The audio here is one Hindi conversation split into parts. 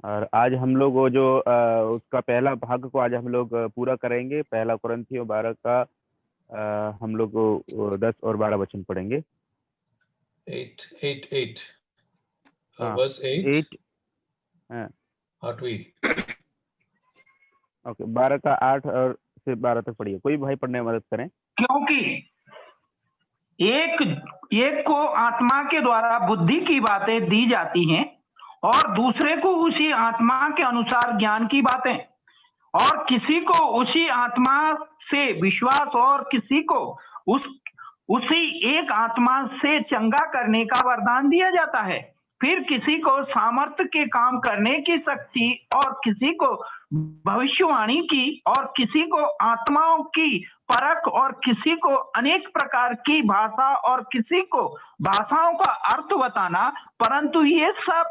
और आज हम लोग वो जो उसका पहला भाग को आज हम लोग पूरा करेंगे। पहला कुरिन्थियों 12 का हम लोग 10 और 12 वचन पढ़ेंगे। 8 हाँ, verse 8. 8। हाँ, What we ओके, 12 का 8 और से 12 तक पढ़िए। कोई भाई पढ़ने में मदद करें। क्योंकि एक एक को आत्मा के द्वारा बुद्धि की बातें दी जाती हैं और दूसरे को उसी आत्मा के अनुसार ज्ञान की बातें, और किसी को उसी आत्मा से विश्वास, और किसी को उसी एक आत्मा से चंगा करने का वरदान दिया जाता है। फिर किसी को सामर्थ्य के काम करने की शक्ति, और किसी को भविष्यवाणी की, और किसी को आत्माओं की परख, और किसी को अनेक प्रकार की भाषा, और किसी को भाषाओं का अर्थ बताना। परंतु ये सब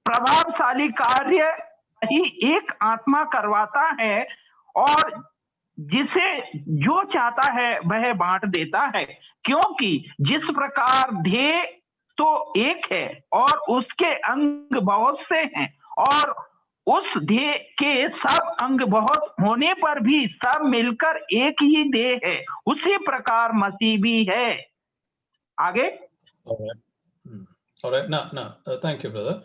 प्रभावशाली कार्य ही एक आत्मा करवाता है, और जिसे जो चाहता है वह बांट देता है। क्योंकि जिस प्रकार ध्येय तो एक है और उसके अंग बहुत से हैं, और उस ध्येय के सब अंग बहुत होने पर भी सब मिलकर एक ही देह है, उसी प्रकार मसीह भी है। आगे। All right. All right. Now, thank you, brother.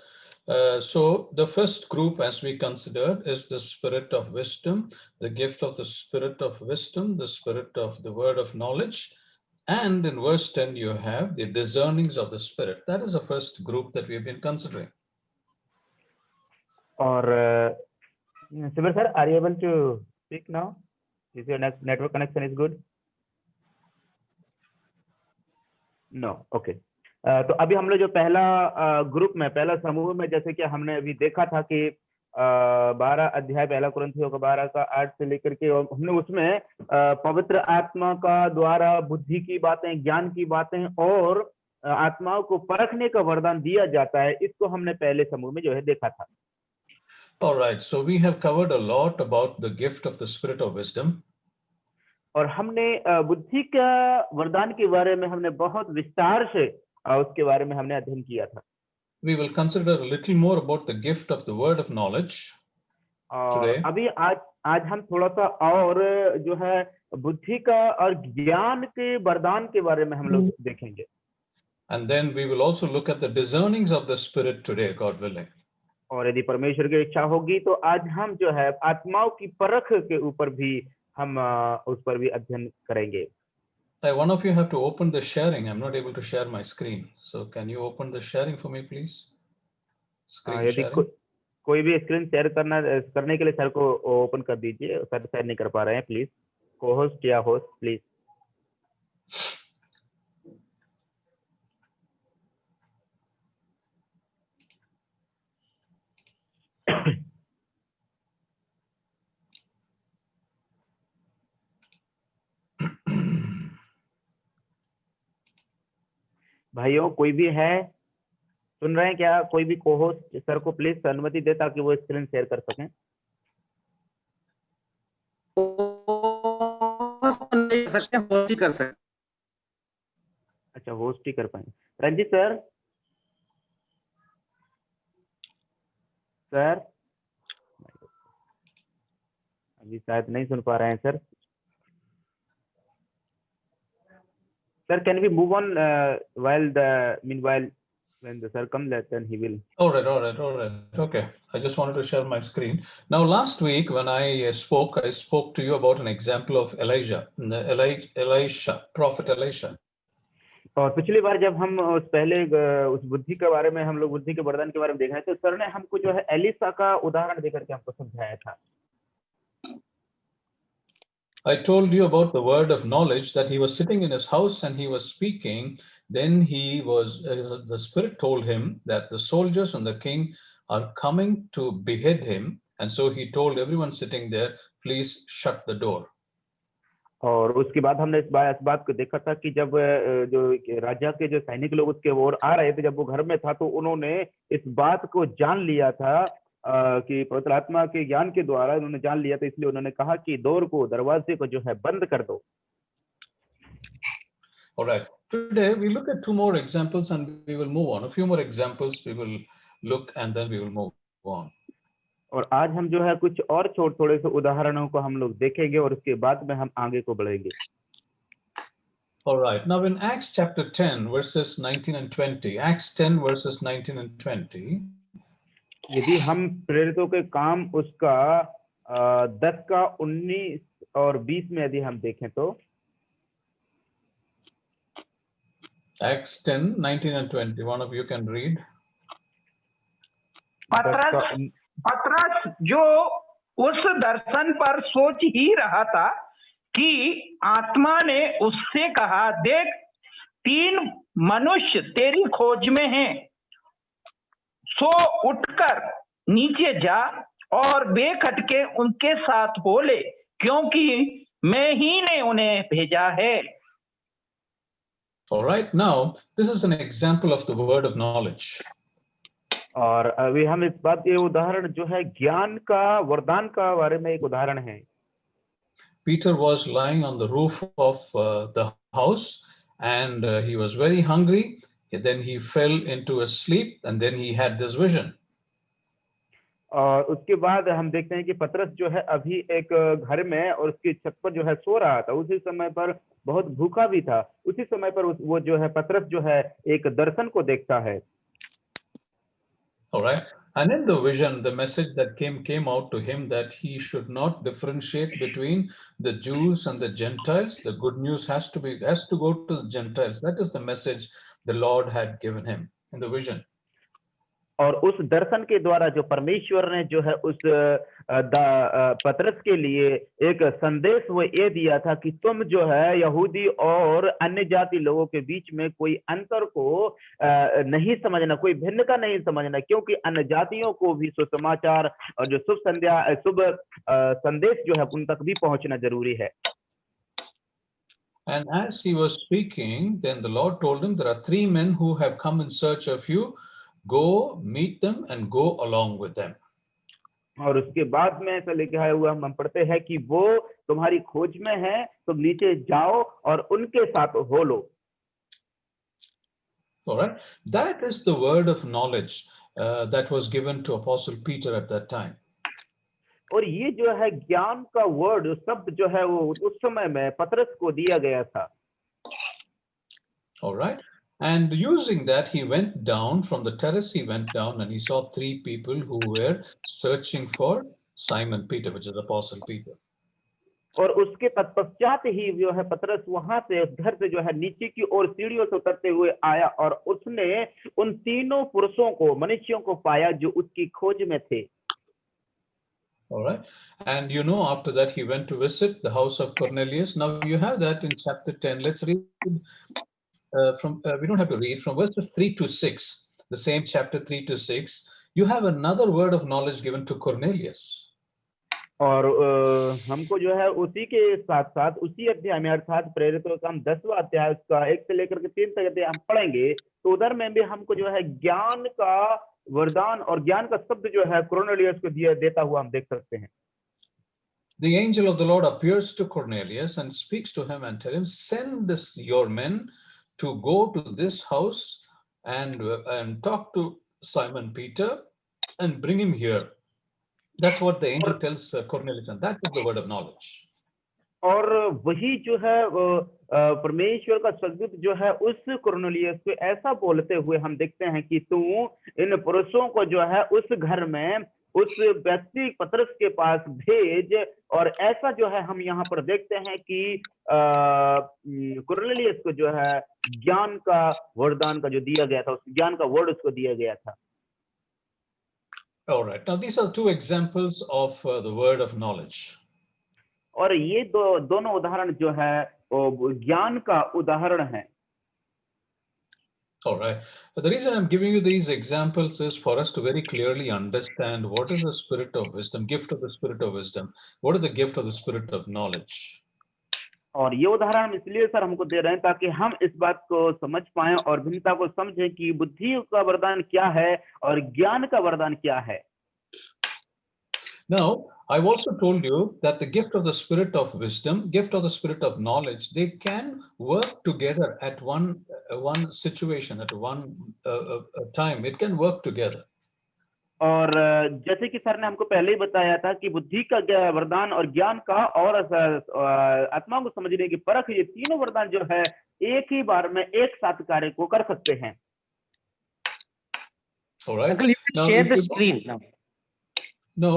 So the first group, as we considered, is the spirit of wisdom, the gift of the spirit of wisdom, the spirit of the word of knowledge. And in verse 10, you have the discernings of the spirit. That is the first group that we have been considering. और Sibir sir, are you able to speak now? Is your network connection is good? No, okay. तो अभी हम लोग जो पहला ग्रुप में, पहला समूह में, जैसे कि हमने अभी देखा था कि 12 अध्याय पहला कुरिन्थियों का 12 का 8 से लेकर के, और हमने उसमें पवित्र आत्मा का द्वारा बुद्धि की बातें, ज्ञान की बातें और आत्माओं को परखने का वरदान दिया जाता है, इसको हमने पहले समूह में जो है देखा था। All right, so we have covered a lot about the gift of the spirit of wisdom. और हमने बुद्धि का वरदान के बारे में हमने बहुत विस्तार से उसके बारे में हमने अध्ययन किया था। We will consider a little more about the gift of the word of knowledge today. अभी आज हम थोड़ा सा और जो है बुद्धि का और ज्ञान के वरदान के बारे में हम लोग देखेंगे। And then we will also look at the discernings of the spirit today, God willing. और यदि परमेश्वर की इच्छा होगी तो आज हम जो है आत्माओं की परख के ऊपर भी हम उस पर भी अध्ययन करेंगे। One of you have to open the sharing. I'm not able to share my screen. So can you open the sharing for me, please? Screen यदि sharing. कोई भी स्क्रीन शेयर करने के लिए सर को ओपन कर दीजिए। सर शेयर नहीं कर पा रहे हैं, प्लीज को होस्ट या होस्ट प्लीज। भाइयों, कोई भी है, सुन रहे हैं क्या? कोई भी को होस्ट सर को प्लीज अनुमति दे ताकि वो स्क्रीन शेयर कर सकें। नहीं कर सकते, होस्ट ही कर सकते। अच्छा, होस्ट ही कर पाएंगे। रंजीत सर, सर अभी शायद नहीं सुन पा रहे हैं sir. Sir, can we move on meanwhile when the sir comes, then he will. All right. Okay. I just wanted to share my screen. Now, last week when I spoke to you about an example of Elijah, prophet Elisha. और पिछली बार जब हम उस बुद्धि के बारे में, हम लोग बुद्धि के वरदान के बारे में देख रहे थे, तो सर ने हमको जो है एलिसा का उदाहरण देकर के हमको समझाया था। I told you about the word of knowledge, that he was sitting in his house and he was speaking. Then the spirit told him that the soldiers and the king are coming to behead him. And so he told everyone sitting there, please shut the door. और उसके बाद हमने इस बात को देखा था कि जब जो राजा के जो सैनिक लोग उसके ओर आ रहे थे, जब वो घर में था, तो उन्होंने इस बात को जान लिया था कि पवित्र आत्मा के ज्ञान के द्वारा उन्होंने जान लिया था, इसलिए उन्होंने कहा कि दरवाजे को जो है बंद कर दो। All right. Today we look at two more examples and we will move on. A few more examples we will look and then we will move on. और आज हम जो है कुछ और थोड़े से उदाहरणों को हम लोग देखेंगे और उसके बाद में हम आगे को बढ़ेंगे. All right. Now in Acts chapter 10, verses 19 and 20, Acts 10, verses 19 and 20, यदि हम प्रेरितों के काम उसका 10 का 19 और 20 में यदि हम देखें तो Acts 10, 19 and 20, one of you can read. पतरस जो उस दर्शन पर सोच ही रहा था कि आत्मा ने उससे कहा, देख 3 मनुष्य तेरी खोज में हैं, सो उठकर नीचे जा और बेखटके उनके साथ हो ले, क्योंकि मैं ही ने उन्हें भेजा है. All right. Now, this is an example of the word of knowledge. और अभी हम इस बात ये उदाहरण जो है ज्ञान का वरदान का बारे में एक उदाहरण है. Peter was lying on the roof of the house and he was very hungry. Then he fell into a sleep and then he had this vision. और उसके बाद हम देखते हैं कि पतरस जो है अभी एक घर में और उसकी छत पर जो है सो रहा था. उसी समय पर बहुत भूखा भी था. उसी समय पर वो जो है पतरस जो है एक दर्शन को देखता है. All right. And in the vision, the message that came out to him that he should not differentiate between the Jews and the Gentiles. The good news has to go to the Gentiles. That is the message the Lord had given him in the vision. और उस दर्शन के द्वारा जो परमेश्वर ने जो है उस पतरस के लिए एक संदेश वो ये दिया था कि तुम जो है यहूदी और अन्य जाति लोगों के बीच में कोई अंतर को नहीं समझना, कोई भिन्नता नहीं समझना, क्योंकि अन्य जातियों को भी सुसमाचार और जो शुभ संदेश जो है उन तक भी पहुंचना जरूरी है. And as he was speaking, then the Lord told him, there are 3 men who have come in search of you. Go meet them and go along with them. और उसके बाद में ऐसा लिखा हुआ हम पढ़ते हैं कि वो तुम्हारी खोज में है, तुम नीचे जाओ और उनके साथ हो लो. All right. That is the word of knowledge that was given to Apostle Peter at that time. और ये जो है ज्ञान का वर्ड शब्द जो है वो उस समय में पतरस को दिया गया था. All right. And using that, he went down from the terrace. He went down and he saw 3 people who were searching for Simon Peter, which is Apostle Peter. और उसके तत्पश्चात ही जो है पतरस वहां से उस घर से जो है नीचे की ओर सीढ़ियों से उतरते हुए आया और उसने उन तीनों पुरुषों को, मनुष्यों को पाया जो उसकी खोज में थे. All right. And you know, after that, he went to visit the house of Cornelius. Now you have that in chapter 10. Let's read we don't have to read from verses 3 to 6, the same chapter 3 to 6. You have another word of knowledge given to Cornelius. और हमको जो है उसी के साथ साथ उसी अध्याय में अर्थात प्रेरितों का हम 10वां अध्याय उसका 1 से लेकर के 3 तक अध्याय हम पढ़ेंगे तो उधर में भी हमको जो है ज्ञान का वरदान और ज्ञान का शब्द जो है कोर्नेलियस को देता हुआ हम देख सकते हैं. The angel of the Lord appears to Cornelius and speaks to him and tells him, send your men to go to this house and talk to Simon Peter and bring him here. That's what the angel tells Cornelius, and that is the word of knowledge. और वही जो है परमेश्वर का स्वर्गदूत जो है उस कोर्नेलियस को ऐसा बोलते हुए हम देखते हैं कि तू इन पुरुषों को जो है उस घर में उस व्यक्ति पतरस के पास भेज. और ऐसा जो है हम यहाँ पर देखते हैं कि कोर्नेलियस को जो है ज्ञान का वरदान का जो दिया गया था, उस ज्ञान का वर्ड उसको दिया गया था. All right. Now these are 2 examples of the word of knowledge. और ये दोनों उदाहरण जो है ज्ञान का उदाहरण है. All right. But the reason I'm giving you these examples is for us to very clearly understand what is the spirit of wisdom, gift of the spirit of wisdom. What is the gift of the spirit of knowledge? और ये उदाहरण हम इसलिए सर हमको दे रहे हैं ताकि हम इस बात को समझ पाएं और भिन्नता को समझें कि बुद्धि का वरदान क्या है और ज्ञान का वरदान क्या है. Now, I've also told you that the gift of the spirit of wisdom, gift of the spirit of knowledge, they can work together at one situation, at one time. It can work together. और जैसे कि सर ने हमको पहले ही बताया था कि बुद्धि का वरदान और ज्ञान का और आत्मा को समझने की परख, ये तीनों वरदान जो है एक ही बार में एक साथ कार्य को कर सकते हैं। All right. Uncle, you can Now, share if the you- screen now. No,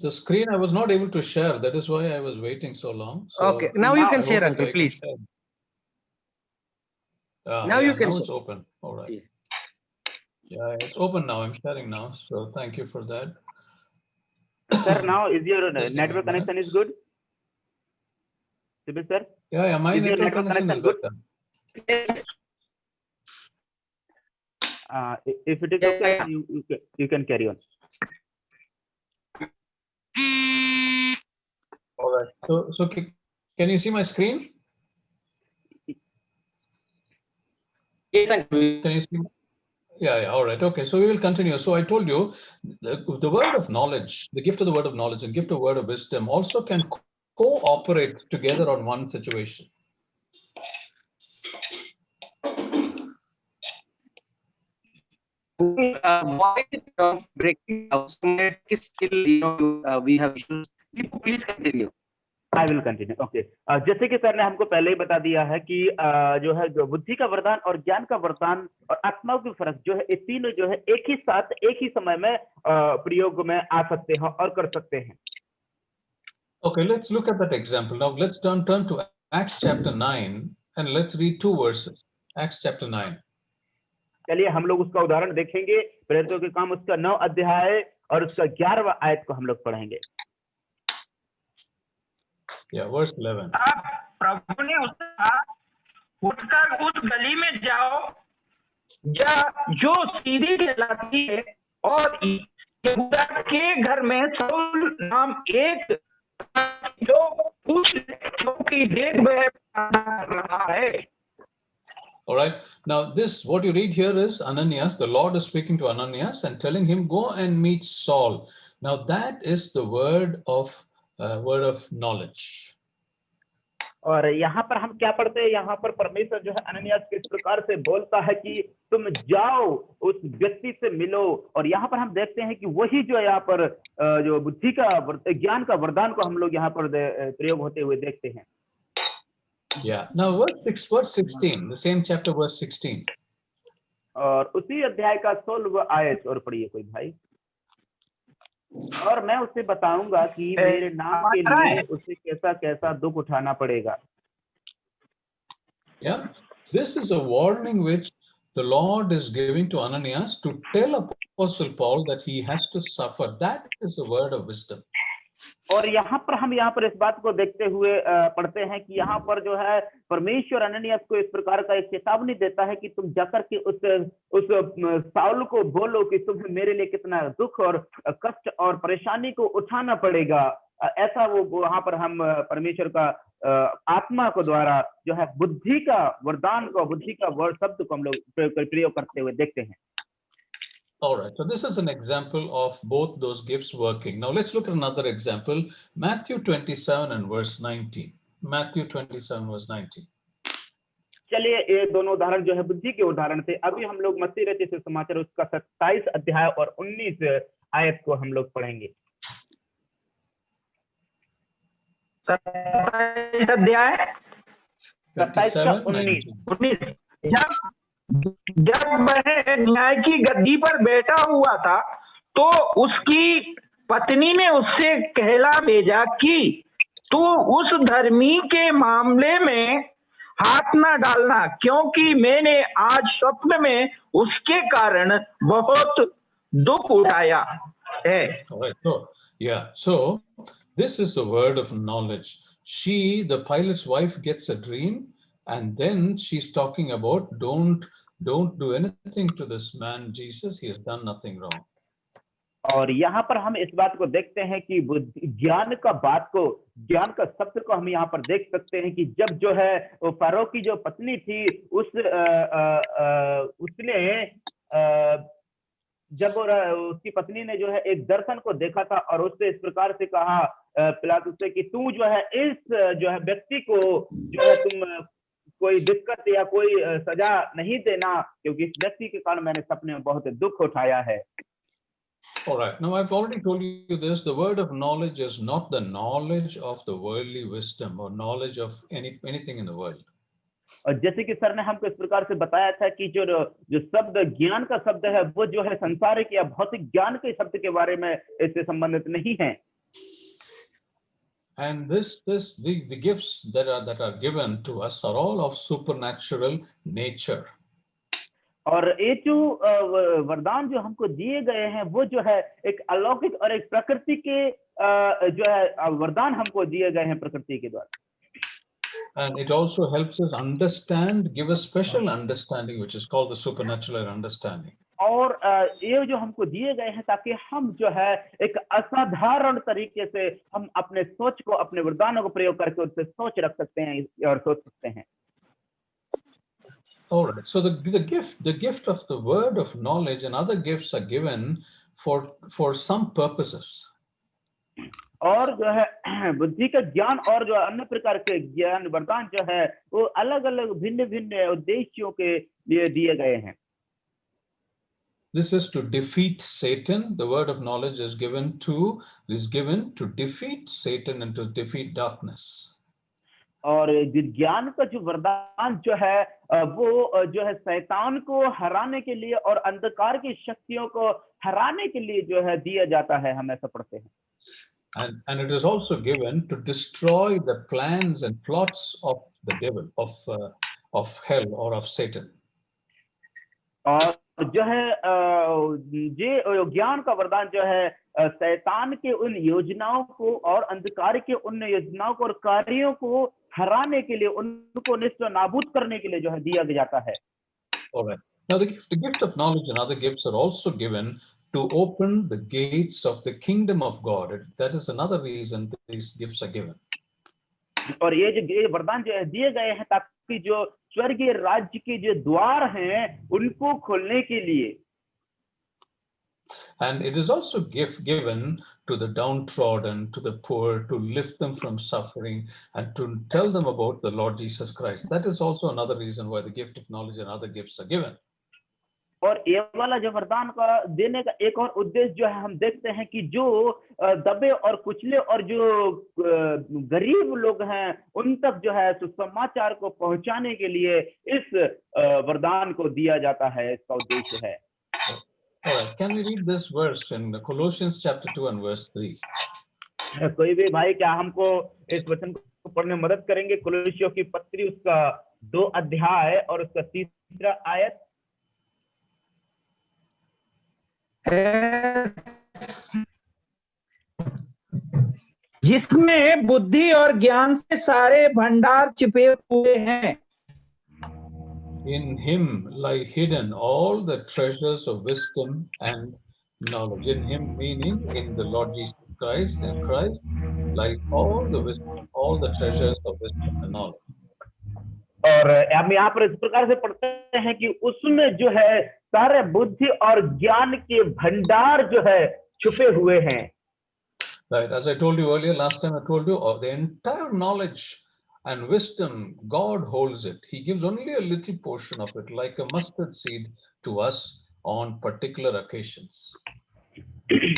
the screen I was not able to share. That is why I was waiting so long. So Okay, now you now can I share, hope Uncle, I can please. share. Now you can Now it's share. open. All right. Yeah. Yeah, it's open now. I'm sharing now. So thank you for that. Sir, now is your Just a network minute. connection is good? Sibyl sir, Yeah, my is your network network connection is connection good? better. If it is okay, you can carry on. All right. So can you see my screen? Yes, Uncle. Can you see? Yeah. All right. Okay. So we will continue. So I told you the word of knowledge, the gift of the word of knowledge and gift of word of wisdom also can cooperate together on one situation. Why breaking down? Still, we have issues. Please continue. I will continue. Okay. जैसे कि सर ने हमको पहले ही बता दिया है कि जो है जो बुद्धि का वरदान और ज्ञान का वरदान और आत्मा की फर्क जो है, ये तीनों जो है एक ही साथ एक ही समय में प्रयोग में आ सकते हैं और कर सकते हैं। Okay, let's look at that example. Now let's turn to Acts chapter 9 and let's read 2 verses. Acts chapter 9. चलिए हम लोग उसका उदाहरण देखेंगे। प्रेरितों के काम उसका 9 अध्याय और उसका 11वां आयत को हम लोग पढ़ेंगे। Yeah, verse 11. अब प्रभु ने उससे कहा, उठकर उस गली में जाओ जो सीधी कहलाती है और यहूदा के घर में शाऊल नाम एक जो उस की देखभाल कर रहा है। All right. Now this, what you read here is Ananias. The Lord is speaking to Ananias and telling him, go and meet Saul. Now that is the word of knowledge. और यहाँ पर हम क्या पढ़ते हैं? यहाँ पर परमेश्वर जो है अननियास को इस प्रकार से बोलता है कि तुम जाओ उस व्यक्ति से मिलो। और यहाँ पर हम देखते हैं कि वही जो यहाँ पर जो बुद्धि का ज्ञान का वरदान को हम लोग यहाँ पर प्रयोग होते हुए देखते हैं। Yeah. Now verse 16, the same chapter, verse 16. और उसी अध्याय का 16वां आयत और पढ़िए कोई भाई। और मैं उसे बताऊंगा कि मेरे नाम के लिए उसे कैसा कैसा दुख उठाना पड़ेगा। Yeah, this is a warning which the Lord is giving to Ananias to tell Apostle Paul that he has to suffer. That is the word of wisdom. और यहाँ पर हम यहाँ पर इस बात को देखते हुए पढ़ते हैं कि यहाँ पर जो है परमेश्वर अननियास को इस प्रकार का एक चेतावनी देता है कि तुम जाकर के उस साउल को बोलो कि तुम्हें मेरे लिए कितना दुख और कष्ट और परेशानी को उठाना पड़ेगा। ऐसा वो वहां पर हम परमेश्वर का आत्मा को द्वारा जो है बुद्धि का वरदान को, बुद्धि का वर्ड शब्द को हम लोग प्रयोग करते हुए देखते हैं। All right, so this is an example of both those gifts working. Now let's look at another example, Matthew 27 and verse 19. Matthew 27 verse 19. चलिए ये दोनों उदाहरण जो है बुद्धि के उदाहरण थे। अभी हम लोग मत्ती रचित सुसमाचार उसका 27 अध्याय और 19 आयत को हम लोग पढ़ेंगे। 27 अध्याय 27 का 19। जब वह न्याय की गद्दी पर बैठा हुआ था तो उसकी पत्नी ने उससे कहला भेजा कि तू उस धर्मी के मामले में हाथ न डालना, क्योंकि मैंने आज स्वप्न में उसके कारण बहुत दुख उठाया है। So this is the word of knowledge. She, the pilot's wife, gets a dream, and then she's talking about don't do anything to this man Jesus. He has done nothing wrong. और यहाँ पर हम इस बात को देखते हैं कि ज्ञान का शब्द को हम यहाँ पर देख सकते हैं कि जब जो है वो फारो की जो पत्नी थी उसने जब उसकी पत्नी ने जो है एक दर्शन को देखा था और उससे इस प्रकार से कहा पिलातुस से कि तू जो है इस जो है व्यक्ति को जो है तुम कोई दिक्कत या कोई सजा नहीं देना, क्योंकि इस व्यक्ति के कारण मैंने सपने में बहुत दुख उठाया है। All right. Now, I've already told you this. The word of knowledge is not the knowledge of the worldly wisdom or knowledge of anything in the world. और जैसे कि सर ने हमको इस प्रकार से बताया था कि जो जो शब्द ज्ञान का शब्द है वो जो है संसारिक या भौतिक ज्ञान के शब्द के बारे में इससे संबंधित नहीं है. And the gifts that are given to us are all of supernatural nature. और ये जो वरदान जो हमको दिए गए हैं वो जो है एक अलौकिक और एक प्रकृति के जो है वरदान हमको दिए गए हैं प्रकृति के द्वारा. And it also helps us understand, give a special understanding, which is called the supernatural understanding. और ये जो हमको दिए गए हैं ताकि हम जो है एक असाधारण तरीके से हम अपने सोच को अपने वरदानों को प्रयोग करके उससे सोच रख सकते हैं और सोच सकते हैं. All right. So the gift of the word of knowledge and other gifts are given for some purposes. और जो है बुद्धि का ज्ञान और जो अन्य प्रकार के ज्ञान वरदान जो है वो अलग अलग भिन्न भिन्न उद्देश्यों के लिए दिए गए हैं. This is to defeat Satan. The word of knowledge is given to defeat Satan and to defeat darkness. और ज्ञान का जो वरदान जो है वो जो है शैतान को हराने के लिए और अंधकार की शक्तियों को हराने के लिए जो है दिया जाता है. हम ऐसा पढ़ते हैं. And it is also given to destroy the plans and plots of the devil, of hell or of Satan. और जो है ये ज्ञान का वरदान जो है शैतान के उन योजनाओं को और अंधकार के उन योजनाओं को और कार्यों को हराने के लिए उनको निश्चय नाबूद करने के लिए जो है दिया जाता है. All right. Now the gift of knowledge and other gifts are also given to open the gates of the kingdom of God. That is another reason these gifts are given. और ये जो वरदान जो है दिए गए हैं ताकि जो स्वर्गीय राज्य के जो द्वार हैं उनको खोलने के लिए. And it is also given to the downtrodden, to the poor, to lift them from suffering and to tell them about the Lord Jesus Christ. That is also another reason why the gift of knowledge and other gifts are given. और ये वाला जो वरदान का देने का एक और उद्देश्य जो है हम देखते हैं कि जो दबे और कुचले और जो गरीब लोग हैं उन तक जो है सुसमाचार को पहुंचाने के लिए इस वरदान को दिया जाता है. इसका उद्देश्य है. Can we read this verse in Colossians chapter 2 and verse 3? कोई भी भाई क्या हमको इस वचन को पढ़ने में मदद करेंगे? कोलोसियों की पत्री उसका 2 अध्याय और उसका 3 आयत. जिसमें बुद्धि और ज्ञान से सारे भंडार छिपे हुए हैं. In him lie hidden all the treasures of wisdom and knowledge. In him, meaning in the Lord Jesus Christ, and Christ lie all the wisdom, all the treasures of wisdom and knowledge. और हम यहाँ पर इस प्रकार से पढ़ते हैं कि उसमें जो है सारे बुद्धि और ज्ञान के भंडार जो है छुपे हुए हैं. Right, as I told you earlier, last time I told you, the entire knowledge and wisdom, God holds it. He gives only a little portion of it, like a mustard seed to us on particular occasions.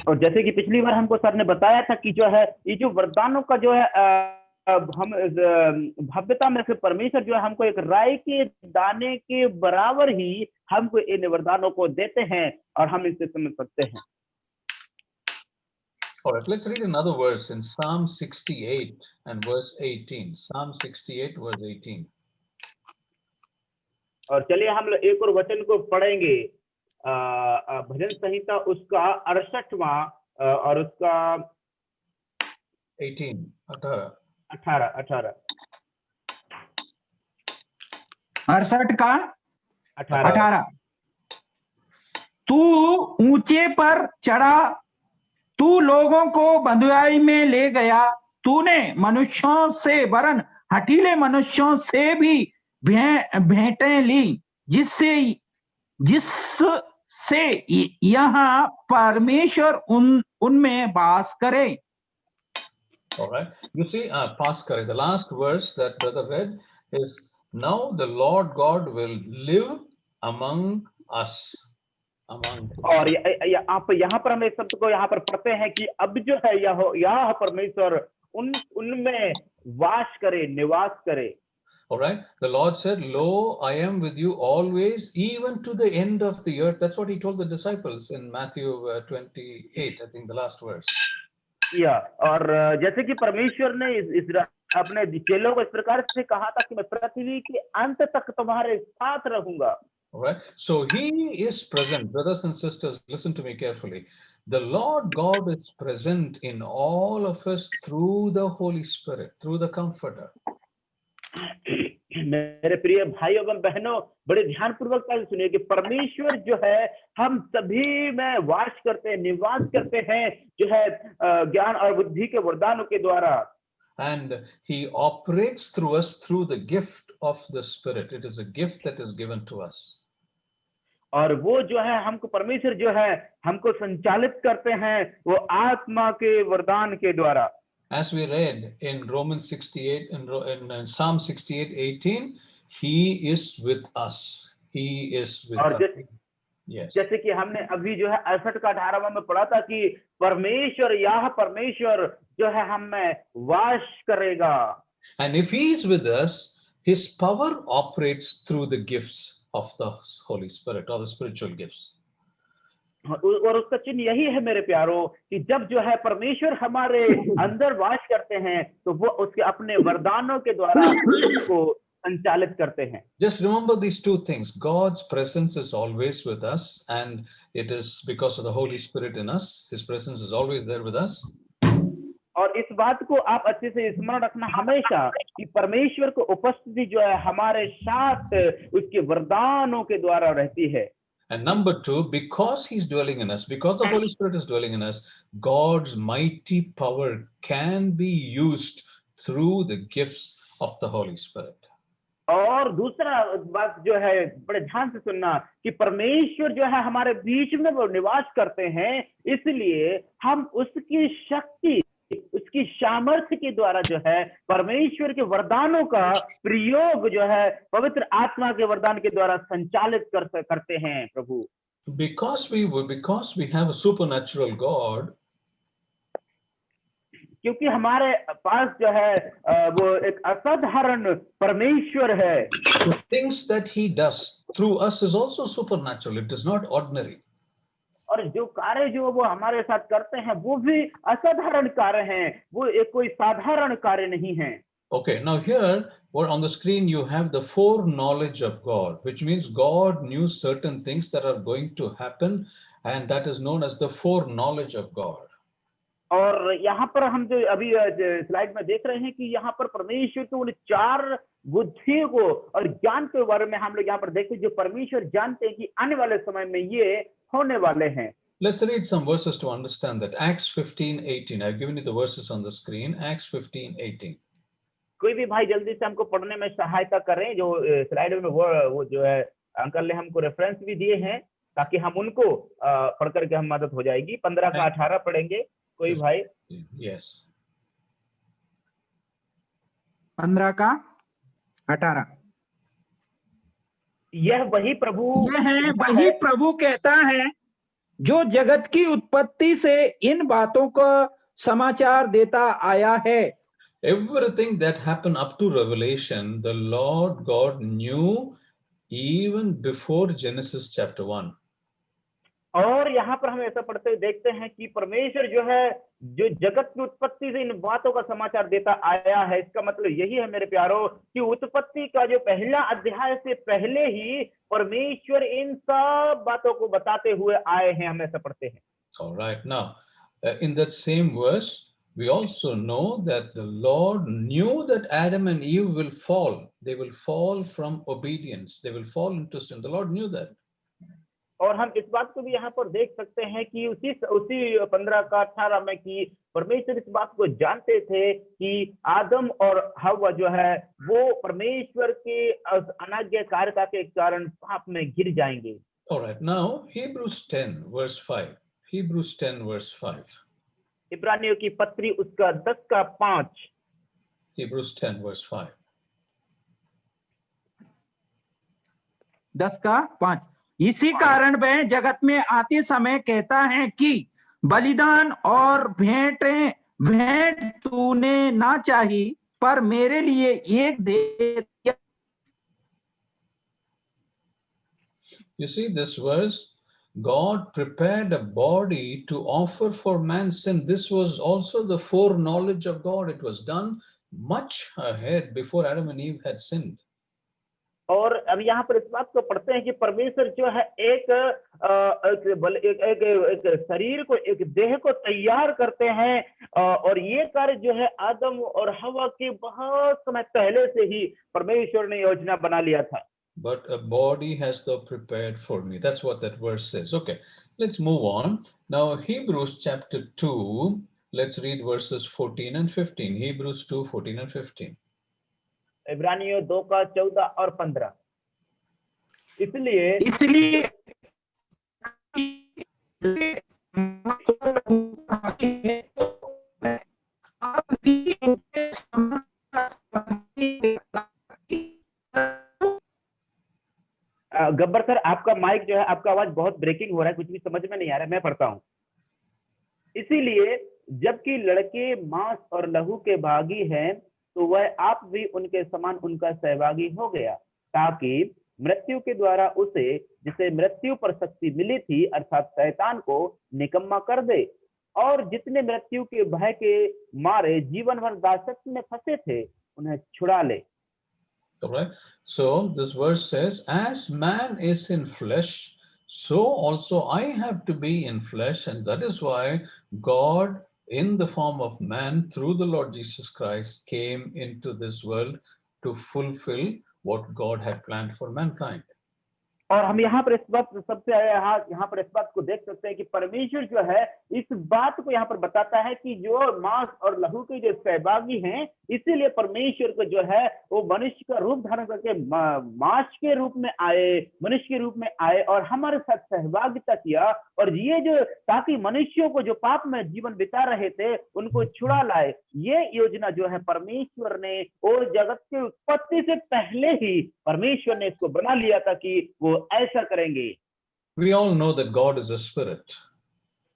और जैसे कि पिछली बार हमको सर ने बताया था कि जो है ये जो वरदानों का जो है हम भव्यता में से परमेश्वर जो है हमको एक राई के दाने के बराबर ही हमको इन वरदानों को देते हैं और हम इससे समझ सकते हैं. All right, let's read another verse in Psalm 68 and verse 18. Psalm 68 verse 18. और चलिए हम लोग एक और वचन को पढ़ेंगे. भजन संहिता उसका 68वां और उसका 18. 68 का 18. तू ऊंचे पर चढ़ा, तू लोगों को बंधुआई में ले गया. तूने मनुष्यों से वरन हठीले मनुष्यों से भी भेंटें ली, जिससे यहाँ परमेश्वर उनमें वास करे. All right. You see, Paskari, the last verse that brother read is, now the Lord God will live among us. among. और आप यहाँ पर हम एक शब्द को यहाँ पर पढ़ते हैं कि अब जो है यह परमेश्वर उनमें वास करे, निवास करे। All right. The Lord said, "Lo, I am with you always, even to the end of the earth." That's what he told the disciples in Matthew 28, I think the last verse. और जैसे कि परमेश्वर ने अपने चेलों को इस प्रकार से कहा था कि मैं पृथ्वी के अंत तक तुम्हारे साथ रहूंगा। All right. So he is present, brothers and sisters. Listen to me carefully. The Lord God is present in all of us through the Holy Spirit, through the Comforter. मेरे प्रिय भाइयों एवं बहनों, बड़े ध्यानपूर्वक सुनिए कि परमेश्वर जो है हम सभी में वास करते हैं, निवास करते हैं, जो है ज्ञान और बुद्धि के वरदानों के द्वारा। And he operates through us through the gift of the Spirit. It is a gift that is given to us. और वो जो है हमको परमेश्वर जो है हमको संचालित करते हैं वो आत्मा के वरदान के द्वारा। As we read in Romans 68, in Psalm 68:18, he is with us. He is with us. Yes. जैसे कि हमने अभी जो है 68 का 18वां में पढ़ा था कि परमेश्वर जो है हम में वास करेगा। And if he is with us, his power operates through the gifts of the Holy Spirit or the spiritual gifts. और उसका चिन्ह यही है मेरे प्यारों कि जब जो है परमेश्वर हमारे अंदर वास करते हैं तो वो उसके अपने वरदानों के द्वारा उसको संचालित करते हैं। Just remember these two things. God's presence is always with us, and it is because of the Holy Spirit in us. His presence is always there with us. और इस बात को आप अच्छे से स्मरण रखना हमेशा कि परमेश्वर को उपस्थिति जो है हमारे साथ उसके वरदानों के द्वारा रहती है। And number two, because he's dwelling in us, because the Holy Spirit is dwelling in us, God's mighty power can be used through the gifts of the Holy Spirit. और दूसरा बात जो है बड़े ध्यान से सुनना कि परमेश्वर जो है हमारे बीच में वो निवास करते हैं, इसलिए हम उसकी शक्ति, उसकी सामर्थ्य के द्वारा जो है परमेश्वर के वरदानों का प्रयोग जो है पवित्र आत्मा के वरदान के द्वारा संचालित करते हैं प्रभु। Because we have a supernatural God, क्योंकि हमारे पास जो है वो एक असाधारण परमेश्वर है। the things that he does through us is also supernatural. It is not ordinary. और जो कार्य जो वो हमारे साथ करते हैं वो भी असाधारण कार्य हैं, वो एक कोई साधारण कार्य नहीं है। Okay, now here on the screen you have the foreknowledge of God, which means God knew certain things that are going to happen, and that is known as the foreknowledge of God. और यहाँ पर हम जो अभी स्लाइड में देख रहे हैं कि यहाँ पर परमेश्वर के उन 4 बुद्धियों को और ज्ञान के बारे में हम लोग यहाँ पर देखते हैं जो परमेश्वर जानते हैं कि आने वाले समय में ये होने वाले हैं। Let's read some verses to understand that. Acts 15:18. I've given you the verses on the screen. Acts 15:18. कोई भी भाई जल्दी से हमको पढ़ने में सहायता करें, जो स्लाइड में वो जो है अंकल ने हमको रेफरेंस भी दिए हैं ताकि हम उनको पढ़ करके हम मदद हो जाएगी। 15 का 18 पढ़ेंगे कोई भाई? Yes. 15 का 18। यह वही प्रभु कहता है जो जगत की उत्पत्ति से इन बातों का समाचार देता आया है। Everything that happened up to Revelation, the Lord God knew even before Genesis chapter 1. और यहाँ पर हम ऐसा पढ़ते हुए देखते हैं कि परमेश्वर जो है जो जगत की उत्पत्ति से इन बातों का समाचार देता आया है। इसका मतलब यही है मेरे प्यारों कि उत्पत्ति का जो पहला अध्याय से पहले ही परमेश्वर इन सब बातों को बताते हुए आए हैं, हम ऐसा पढ़ते हैं। All right, now in that same verse we also know that the Lord knew that Adam and Eve will fall. They will fall from obedience. They will fall into sin. The Lord knew that. और हम इस बात को भी यहाँ पर देख सकते हैं कि उसी 15 का 18 में कि परमेश्वर इस बात को जानते थे कि आदम और हव्वा जो है वो परमेश्वर के अनाज्ञाकारिता के कारण पाप में गिर जाएंगे। All right, now Hebrews 10 verse 5. Hebrews 10 verse 5. इब्रानियों की पत्री उसका 10 का 5। Hebrews 10 verse 5. 10 का 5। इसी कारण वह जगत में आते समय कहता है कि बलिदान और भेंट तूने ना चाही, पर मेरे लिए एक दे दिया। You see this verse, God prepared a body to offer for man's sin. This was also the foreknowledge of God. It was done much ahead before Adam and Eve had sinned. और अब यहाँ पर इस बात को पढ़ते हैं कि परमेश्वर जो है एक शरीर को, एक देह को तैयार करते हैं, और ये कार्य जो है आदम और हवा के बहुत समय पहले से ही परमेश्वर ने योजना बना लिया था। But a body has thou prepared for me. That's what that verse says. Okay, let's move on. Now, Hebrews chapter 2, let's read verses 14 and 15. Hebrews 2, 14 and 15. इब्रानियों 2 का 14 और 15। इसलिए गब्बर सर, आपका माइक जो है, आपका आवाज बहुत ब्रेकिंग हो रहा है, कुछ भी समझ में नहीं आ रहा है। मैं पढ़ता हूं। इसीलिए जबकि लड़के मांस और लहू के भागी हैं, तो वह आप भी उनके समान उनका सहभागी हो गया, ताकि मृत्यु के द्वारा उसे, जिसे मृत्यु पर शक्ति मिली थी, अर्थात शैतान को निकम्मा कर दे, और जितने मृत्यु के भय के मारे जीवन भर दासत्व में फंसे थे, उन्हें छुड़ा ले। All right. So this verse says, as man is in flesh, so also I have to be in flesh. And that is why God, in the form of man, through the Lord Jesus Christ, came into this world to fulfill what God had planned for mankind. और हम यहाँ पर इस बात सबसे यहाँ पर इस बात को देख सकते हैं कि परमेश्वर जो है इस बात को यहाँ पर बताता है कि जो मांस और लहू के जो सहभागी हैं, इसीलिए परमेश्वर को जो है वो मनुष्य का रूप धारण करके मांस के रूप में आए, मनुष्य के रूप में आए और हमारे साथ सहभागिता किया, और ये जो ताकि मनुष्यों को जो पाप में जीवन बिता रहे थे उनको छुड़ा लाए। ये योजना जो है परमेश्वर ने और जगत के उत्पत्ति से पहले ही परमेश्वर ने इसको बना लिया था कि वो ऐसा करेंगे। We all know that God is a spirit.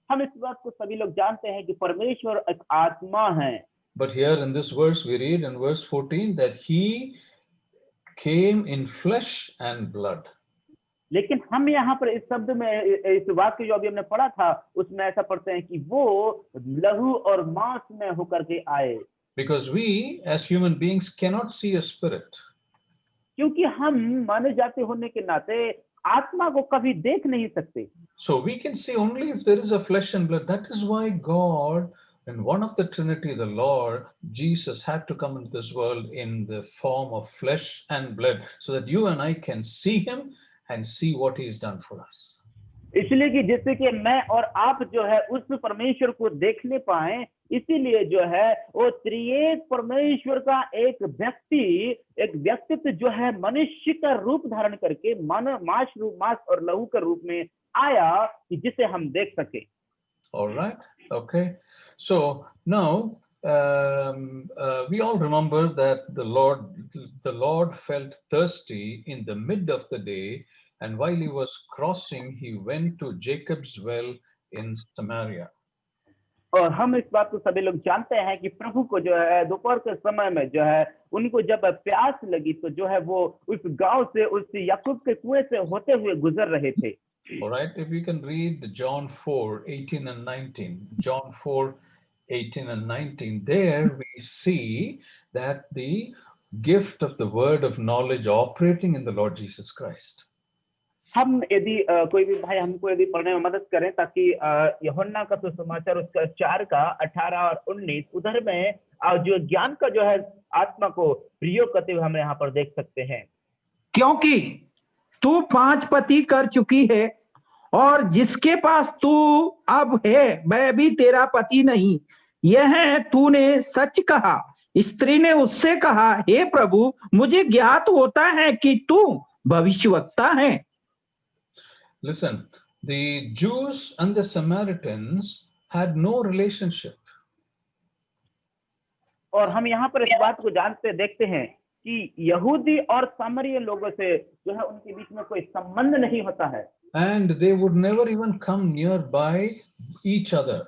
हम इस बात को सभी लोग जानते हैं कि परमेश्वर एक आत्मा है। But here in this verse we read in verse 14 that he came in flesh and blood. लेकिन हम यहाँ पर इस शब्द में, इस वाक्य जो अभी हमने पढ़ा था, उसमें ऐसा पढ़ते हैं कि वो लहू और मांस में होकर के आए। Because we as human beings cannot see a spirit. क्योंकि हम मानव जाति होने के नाते आत्मा को कभी देख नहीं सकते। So we can see only if there is a flesh and blood. That is why God, in one of the Trinity, the Lord Jesus, had to come into this world in the form of flesh and blood, so that you and I can see him and see what he has done for us. इसलिए कि जिससे कि मैं और आप जो है उस परमेश्वर को देखने पाए, इसीलिए जो है वो त्रिएक परमेश्वर का एक व्यक्तित्व जो है मनुष्य का रूप धारण करके मांस और लहू का रूप में आया कि जिसे हम देख सके। All right. Okay. So now we all remember that the Lord felt thirsty in the mid of the day, and while he was crossing, he went to Jacob's well in Samaria. और हम इस बात को सभी लोग जानते हैं कि प्रभु को जो है दोपहर के समय में जो है उनको जब प्यास लगी, तो जो है वो उस गांव से, उस याकूब के कुएं से होते हुए गुजर रहे थे। All right, if we can read John 4:18 and 19. John 4:18 and 19. There we see that the gift of the word of knowledge operating in the Lord Jesus Christ. हम यदि कोई भी भाई हमको यदि पढ़ने में मदद करें, ताकि यूहन्ना का सुसमाचार उसका 4 का 18 और 19, उधर में जो ज्ञान का जो है आत्मा को प्रयोग करते हुए हम यहाँ पर देख सकते हैं। क्योंकि तू 5 पति कर चुकी है, और जिसके पास तू अब है वह भी तेरा पति नहीं, यह तूने सच कहा। स्त्री ने उससे कहा, हे प्रभु, मुझे ज्ञात होता है कि तू भविष्यवक्ता है। Listen, the Jews and the Samaritans had no relationship. और हम यहाँ पर इस बात को जानते देखते हैं कि यहूदी और सामरिय लोगों से जो है उनके बीच में कोई संबंध नहीं होता है, and they would never even come nearby each other.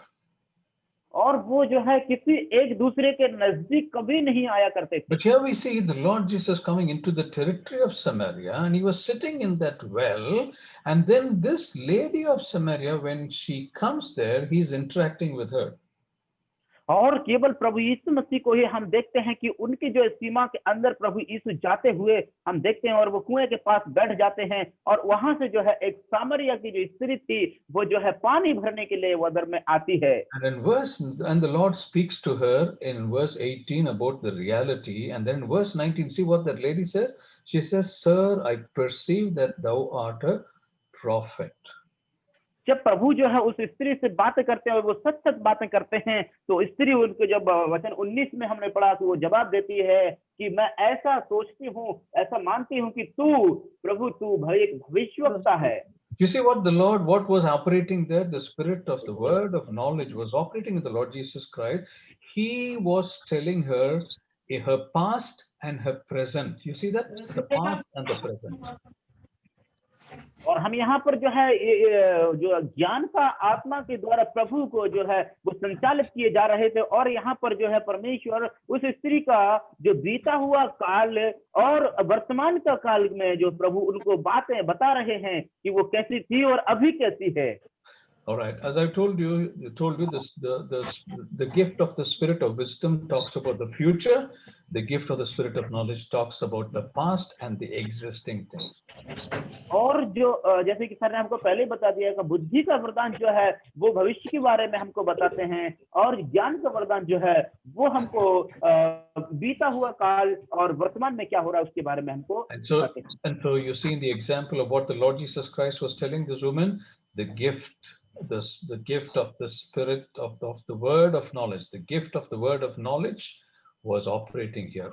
और वो जो है किसी एक दूसरे के नजदीक कभी नहीं आया करते थे। But here we see the Lord Jesus coming into the territory of Samaria, and he was sitting in that well. And then this lady of Samaria, when she comes there, he's interacting with her. और केवल प्रभु यीशु मसीह को ही हम देखते हैं कि उनकी जो सीमा के अंदर प्रभु यीशु जाते हुए हम देखते हैं, और वो कुएं के पास बैठ जाते हैं, और वहां से जो है एक सामरिया की जो स्त्री थी वो जो है पानी भरने के लिए वदर में आती है। And the Lord speaks to her in verse 18 about the reality, and then in verse 19, see what that lady says. She says, "Sir, I perceive that thou art a prophet." जब प्रभु जो है उस स्त्री से बातें करते हैं और वो सच सच बातें करते हैं, तो स्त्री उनको जब वचन 19 में हमने पढ़ा तो वो जवाब देती है कि मैं ऐसा सोचती हूँ, ऐसा मानती हूँ कि तू एक भविष्यवक्ता है। You see what was operating there? The spirit of the word of knowledge was operating in the Lord Jesus Christ. He was telling her her past and her present. You see that? The past and the present. और हम यहाँ पर जो है जो ज्ञान का आत्मा के द्वारा प्रभु को जो है वो संचालित किए जा रहे थे, और यहाँ पर जो है परमेश्वर उस स्त्री का जो बीता हुआ काल और वर्तमान का काल में जो प्रभु उनको बातें बता रहे हैं कि वो कैसी थी और अभी कैसी है। All right, as I told you this, the gift of the spirit of wisdom talks about the future. The gift of the spirit of knowledge talks about the past and the existing things. और जो जैसे कि सर ने हमको पहले बता दिया कि बुद्धि का वरदान जो है वो भविष्य के बारे में हमको बताते हैं, और ज्ञान का वरदान जो है वो हमको बीता हुआ काल और वर्तमान में क्या हो रहा है उसके बारे में हमको बताते हैं। And so you see in the example of what the Lord Jesus Christ was telling this woman, the gift of the spirit of the word of knowledge, the gift of the word of knowledge was operating here.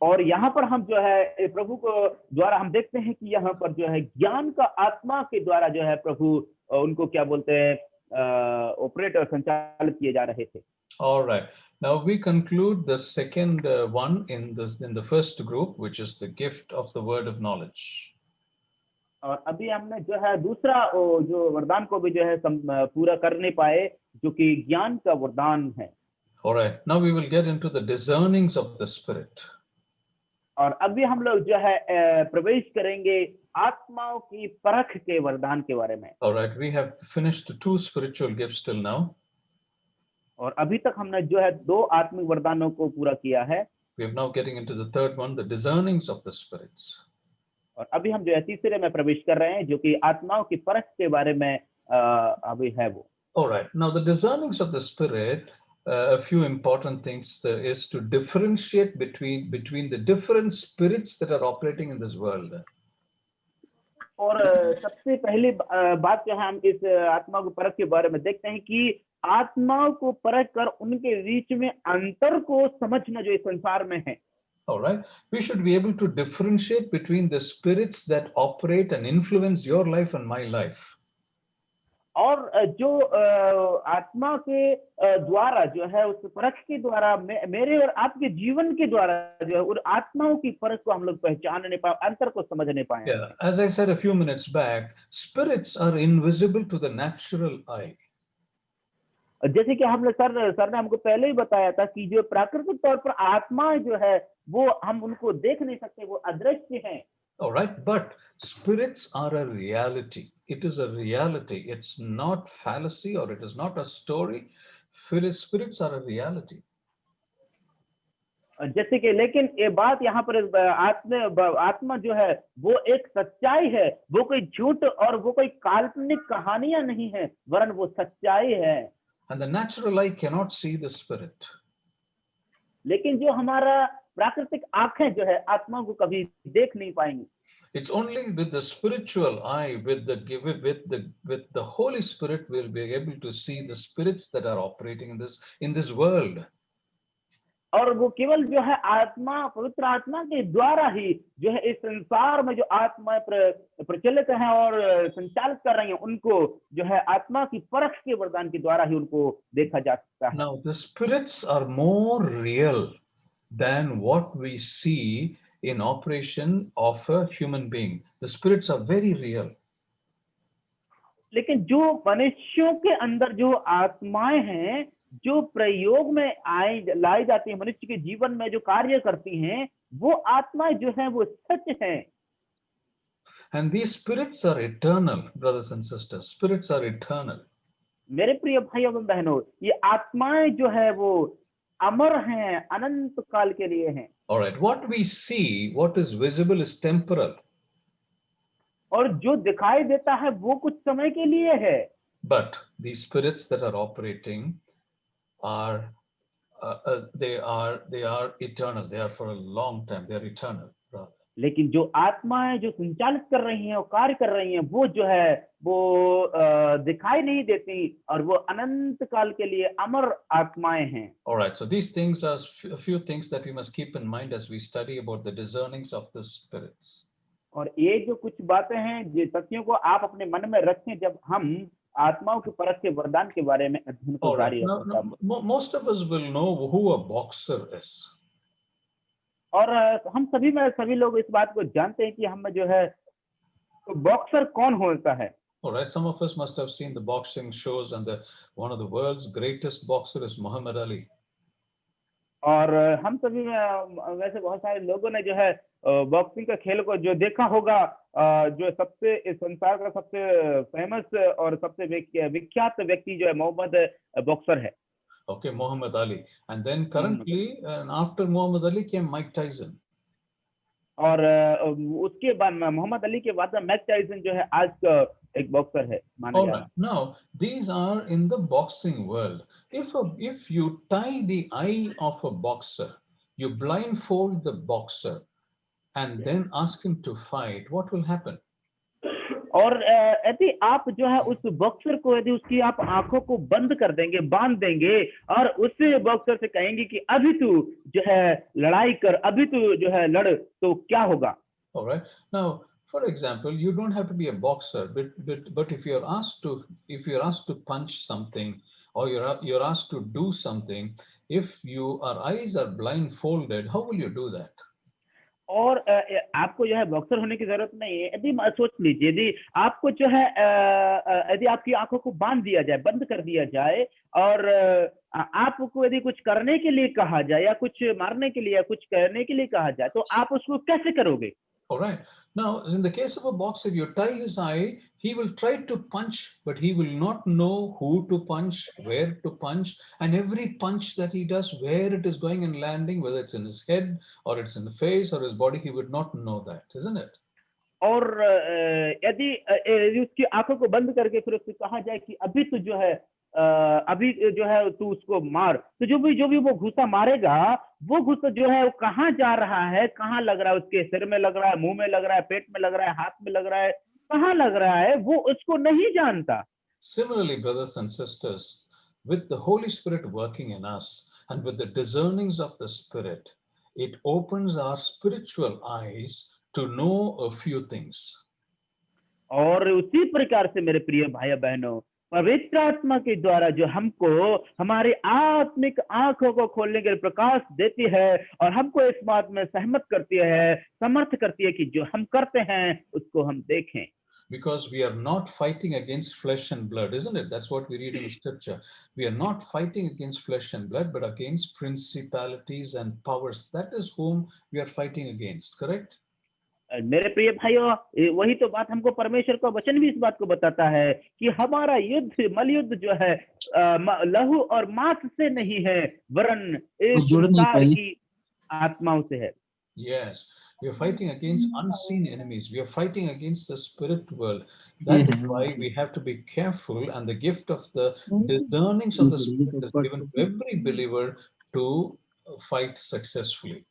और यहाँ पर हम जो है प्रभु को द्वारा हम देखते हैं कि यहाँ पर जो है ज्ञान का आत्मा के द्वारा जो है प्रभु उनको क्या बोलते हैं ऑपरेट और संचालित किए जा रहे थे। All right, now we conclude the second one in the first group, which is the gift of the word of knowledge. और अभी हमने जो है दूसरा जो वरदान को भी जो है पूरा कर नहीं पाए, जो कि ज्ञान का वरदान है। All right, now we will get into the discernings of the spirit. और अभी हम लोग जो है प्रवेश करेंगे आत्माओं की परख के वरदान के बारे में। All right, we have finished 2 spiritual gifts till now. और अभी तक हमने जो है 2 आत्मिक वरदानों को पूरा किया है। We are now getting into the third one, the discernings of the spirits. और अभी हम जो है तीसरे में प्रवेश कर रहे हैं, जो कि आत्माओं की परख के बारे में अभी है वो। All right, now the discernings of the spirit, a few important things is to differentiate between the different spirits that are operating in this world. और सबसे पहली बात जो है हम इस आत्माओं की परख के बारे में देखते हैं कि आत्माओं को परख कर उनके बीच में अंतर को समझना जो इस संसार में है। All right, we should be able to differentiate between the spirits that operate and influence your life and my life. और जो आत्मा के द्वारा जो है उस परख के द्वारा मेरे और आपके जीवन के द्वारा जो है उन आत्माओं की परख को हम लोग पहचान नहीं पाए, अंतर को समझ नहीं पाए। Yeah, as I said a few minutes back, spirits are invisible to the natural eye. जैसे कि हम लोग सर ने हमको पहले ही बताया था कि जो प्राकृतिक तौर पर आत्माएं जो है वो हम उनको देख नहीं सकते, वो अदृश्य हैं। All right, but spirits are a reality. It is a reality. It's not fallacy or it is not a story. Spirits are a reality. जैसे कि लेकिन ये बात यहाँ पर आत्मा जो है वो एक सच्चाई है, वो कोई झूठ और वो कोई काल्पनिक कहानियां नहीं है, वरन वो सच्चाई है। And the natural eye cannot see the spirit. लेकिन जो हमारा प्राकृतिक आंखें जो है आत्मा को कभी देख नहीं पाएंगी। It's only with the spiritual eye, with the Holy Spirit, we'll be able to see the spirits that are operating in this world. और वो केवल जो है आत्मा, पवित्र आत्मा के द्वारा ही जो है इस संसार में जो आत्मा प्रचलित हैं और संचालित कर रही हैं, उनको जो है आत्मा की परख के वरदान के द्वारा ही उनको देखा जा सकता है। Now the spirits are more real than what we see in operation of a human being. The spirits are very real. लेकिन जो मनुष्यों के अंदर जो आत्माएं हैं, जो प्रयोग में लाई जाती है, मनुष्य के जीवन में जो कार्य करती हैं, वो आत्माएं जो हैं वो सच हैं. And these spirits are eternal, brothers and sisters. Spirits are eternal. मेरे प्रिय भाइयों एवं बहनों, ये आत्माएं जो है वो अमर हैं, अनंत काल के लिए हैं. All right. What we see, what is visible is temporal. और जो दिखाई देता है वो कुछ समय के लिए है. But these spirits that are operating are, they are eternal. They are for a long time. They are eternal, brother. लेकिन जो आत्माएं जो संचालित कर रही हैं और कार्य कर रही हैं, वो जो है वो दिखाई नहीं देती और वो अनंत काल के लिए अमर आत्माएं हैं. All right. So these things are a few things that we must keep in mind as we study about the discernings of the spirits. और ये जो कुछ बातें हैं, ये तथ्यों को आप अपने मन में रखें जब हम आत्माओं की परख के वरदान के बारे में अध्ययन को All right. जारी Now, रखें. most of us will know who a boxer is. और हम सभी लोग इस बात को जानते हैं कि हम जो है बॉक्सर कौन होता है. All right. Some of us must have seen the boxing shows, and one of the world's greatest boxer is Muhammad Ali. और हम सभी में वैसे बहुत सारे लोगों ने जो है बॉक्सिंग का खेल को जो देखा होगा, जो सबसे इस संसार का सबसे फेमस और सबसे विख्यात व्यक्ति जो है मोहम्मद बॉक्सर है. Okay, Muhammad Ali. And then currently, after Muhammad Ali came Mike Tyson. और उसके बाद मोहम्मद अली के बाद मैक टाइसन जो है आज का एक बॉक्सर है माना All जा right. Now, these are in the boxing world. If you tie the eye of a boxer, you blindfold the boxer, and then ask him to fight, what will happen? और यदि आप जो है उस बॉक्सर को, यदि उसकी आप आंखों को बंद कर देंगे, बांध देंगे और उस बॉक्सर से कहेंगे कि अभी तू जो है लड़ाई कर, अभी तू जो है लड़, तो क्या होगा? All right. Now, for example, you don't have to be a boxer, but if you're asked to punch something, or you're asked to do something, if your eyes are blindfolded, how will you do that? और आपको जो है बॉक्सर होने की जरूरत नहीं है. यदि सोच लीजिए, यदि आपको जो है यदि आपकी आंखों को बांध दिया जाए, बंद कर दिया जाए और आपको यदि कुछ करने के लिए कहा जाए या कुछ मारने के लिए या कुछ करने के लिए कहा जाए, तो आप उसको कैसे करोगे? All right. Now, in the case of a boxer, you tie his eye, he will try to punch, but he will not know who to punch, where to punch, and every punch that he does, where it is going and landing, whether it's in his head or it's in the face or his body, he would not know that, isn't it? और यदि उसकी आंखों को बंद करके फिर उससे कहा जाए कि अभी तो जो है अभी जो है तू उसको मार, तो जो भी वो घुसा मारेगा, वो घुसा जो है वो कहाँ जा रहा है, कहाँ लग रहा है, उसके सिर में लग रहा है, मुंह में लग रहा है, पेट में लग रहा है, हाथ में लग रहा है, कहाँ लग रहा है, वो उसको नहीं जानता. Similarly, brothers and sisters, with the Holy Spirit working in us and with the discernings of the Spirit, it opens our spiritual eyes to know a few things. और उसी प्रकार से मेरे प्रिय भाई बहनों, पवित्र आत्मा के द्वारा जो हमको हमारे आत्मिक आंखों को खोलने के लिए प्रकाश देती है और हमको इस बात में सहमत करती है, समर्थ करती है कि जो हम करते हैं उसको हम देखें. Because we are not fighting against flesh and blood, isn't it? That's what we read in the scripture. We are not fighting against flesh and blood, but against principalities and powers. That is whom we are fighting against, correct? मेरे प्रिय भाइयों, वही तो बात हमको परमेश्वर का वचन भी इस बात को बताता है कि हमारा युद्ध, मलयुद्ध जो है लहू और मांस से नहीं है, वरन इस संसार की आत्माओं से है. Yes, we are fighting against unseen enemies. We are fighting against the spirit world. That is why we have to be careful, and the gift of the discernings of the Spirit is given to every believer to fight successfully.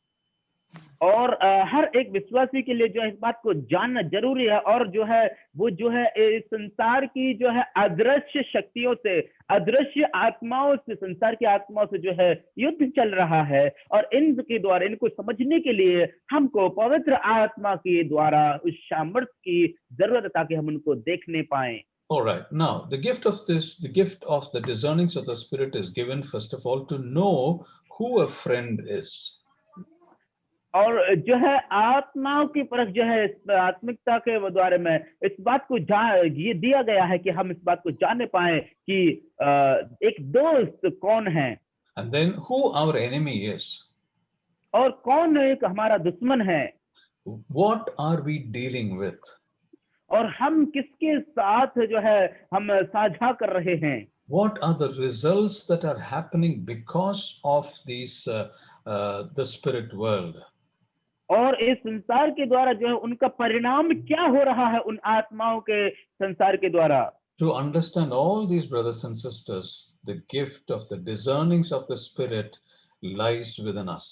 और हर एक विश्वासी के लिए जो है इस बात को जानना जरूरी है, और जो है वो जो है इस संसार की जो है अदृश्य शक्तियों से, अदृश्य आत्माओं से, संसार की आत्माओं से जो है युद्ध चल रहा है, और इनके द्वारा इनको समझने के लिए हमको पवित्र आत्मा के द्वारा उस सामर्थ्य की जरूरत है ताकि हम उनको देखने पाएं. All right. Now, the gift of the discernings of the Spirit is given, first of all, to know who a friend is. और जो है आत्माओं की परख जो है इस आत्मिकता के द्वारा में इस बात को ये दिया गया है कि हम इस बात को जानने पाए कि एक दोस्त कौन है and then who our enemy is. और कौन एक हमारा दुश्मन है What are we dealing with? और हम किसके साथ जो है हम साझा कर रहे हैं What are the results that are happening because of these the spirit world? और इस संसार के द्वारा जो है उनका परिणाम क्या हो रहा है उन आत्माओं के संसार के द्वारा To understand all these brothers and sisters, the gift of the discernings of the spirit lies within us.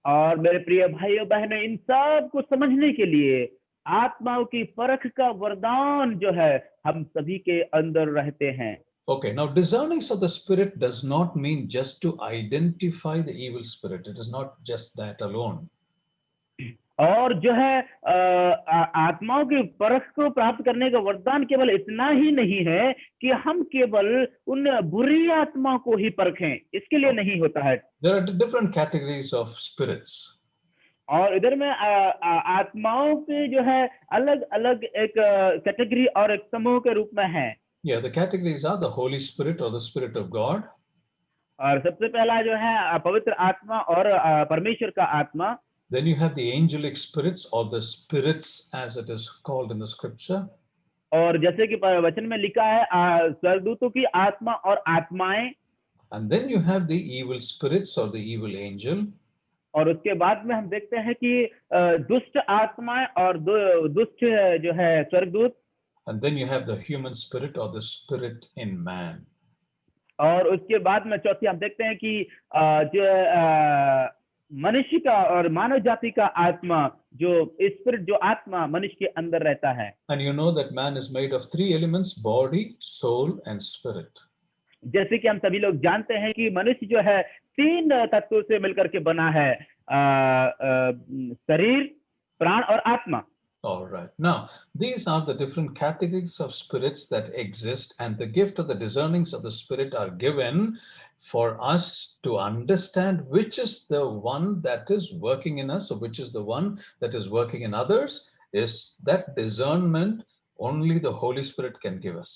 और मेरे प्रिय भाइयों बहनों इन सब को समझने के लिए आत्माओं की परख का वरदान जो है हम सभी के अंदर रहते हैं Okay, now discernings of the spirit does not mean just to identify the evil spirit. It is not just that alone. और जो है आत्माओं की परख को प्राप्त करने का वरदान केवल इतना ही नहीं है कि हम केवल उन बुरी आत्माओं को ही परखें इसके लिए नहीं होता है There are different categories of spirits. और इधर में आत्माओं के जो है अलग अलग एक कैटेगरी और एक समूह के रूप में है Yeah, the categories are the Holy Spirit or the Spirit of God. और सबसे पहला जो है पवित्र आत्मा और परमेश्वर का आत्मा Then you have the angelic spirits or the spirits as it is called in the scripture. और जैसे कि वचन में लिखा है स्वर्गदूतों की आत्मा और आत्माएं And then you have the evil spirits or the evil angel. और उसके बाद में हम देखते हैं कि दुष्ट आत्माएं और दुष्ट जो है स्वर्गदूत And then you have the human spirit or the spirit in man. और उसके बाद में चौथी हम देखते हैं कि जो मनुष्य का और मानव जाति का आत्मा जो स्पिरिट जो आत्मा मनुष्य के अंदर रहता है And you know that man is made of three elements: body, soul, and spirit. जैसे कि हम सभी लोग जानते हैं कि मनुष्य जो है 3 तत्वों से मिलकर के बना है शरीर प्राण और आत्मा All right. Now, these are the different categories of spirits that exist, and the gift of the discernings of the spirit are given for us to understand which is the one that is working in us, or which is the one that is working in others. Is that discernment only the Holy Spirit can give us.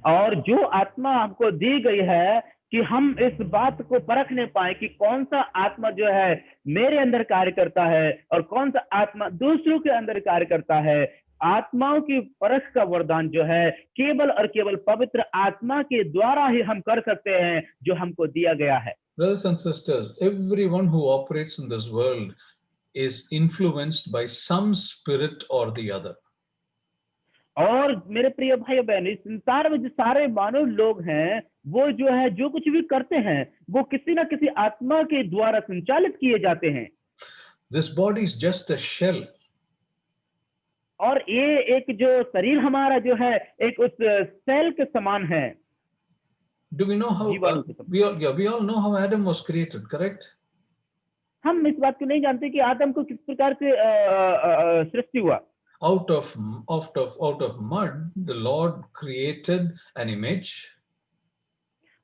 और जो आत्मा हमको दी गई है कि हम इस बात को परखने पाए कि कौन सा आत्मा जो है मेरे अंदर कार्य करता है और कौन सा आत्मा दूसरों के अंदर कार्य करता है आत्माओं की परख का वरदान जो है केवल और केवल पवित्र आत्मा के द्वारा ही हम कर सकते हैं जो हमको दिया गया है Brothers and sisters, everyone who operates in this world is influenced by some spirit or the other. और मेरे प्रिय भाई बहन इस संसार में जो सारे मानव लोग हैं वो जो है जो कुछ भी करते हैं वो किसी ना किसी आत्मा के द्वारा संचालित किए जाते हैं This body is just a shell. और ये एक जो शरीर हमारा जो है एक उस सेल के समान है Do we know how जीवाणु के समान। we all know how Adam was created, correct? हम इस बात को नहीं जानते कि आदम को किस प्रकार से सृष्टि हुआ Out of mud, the Lord created an image.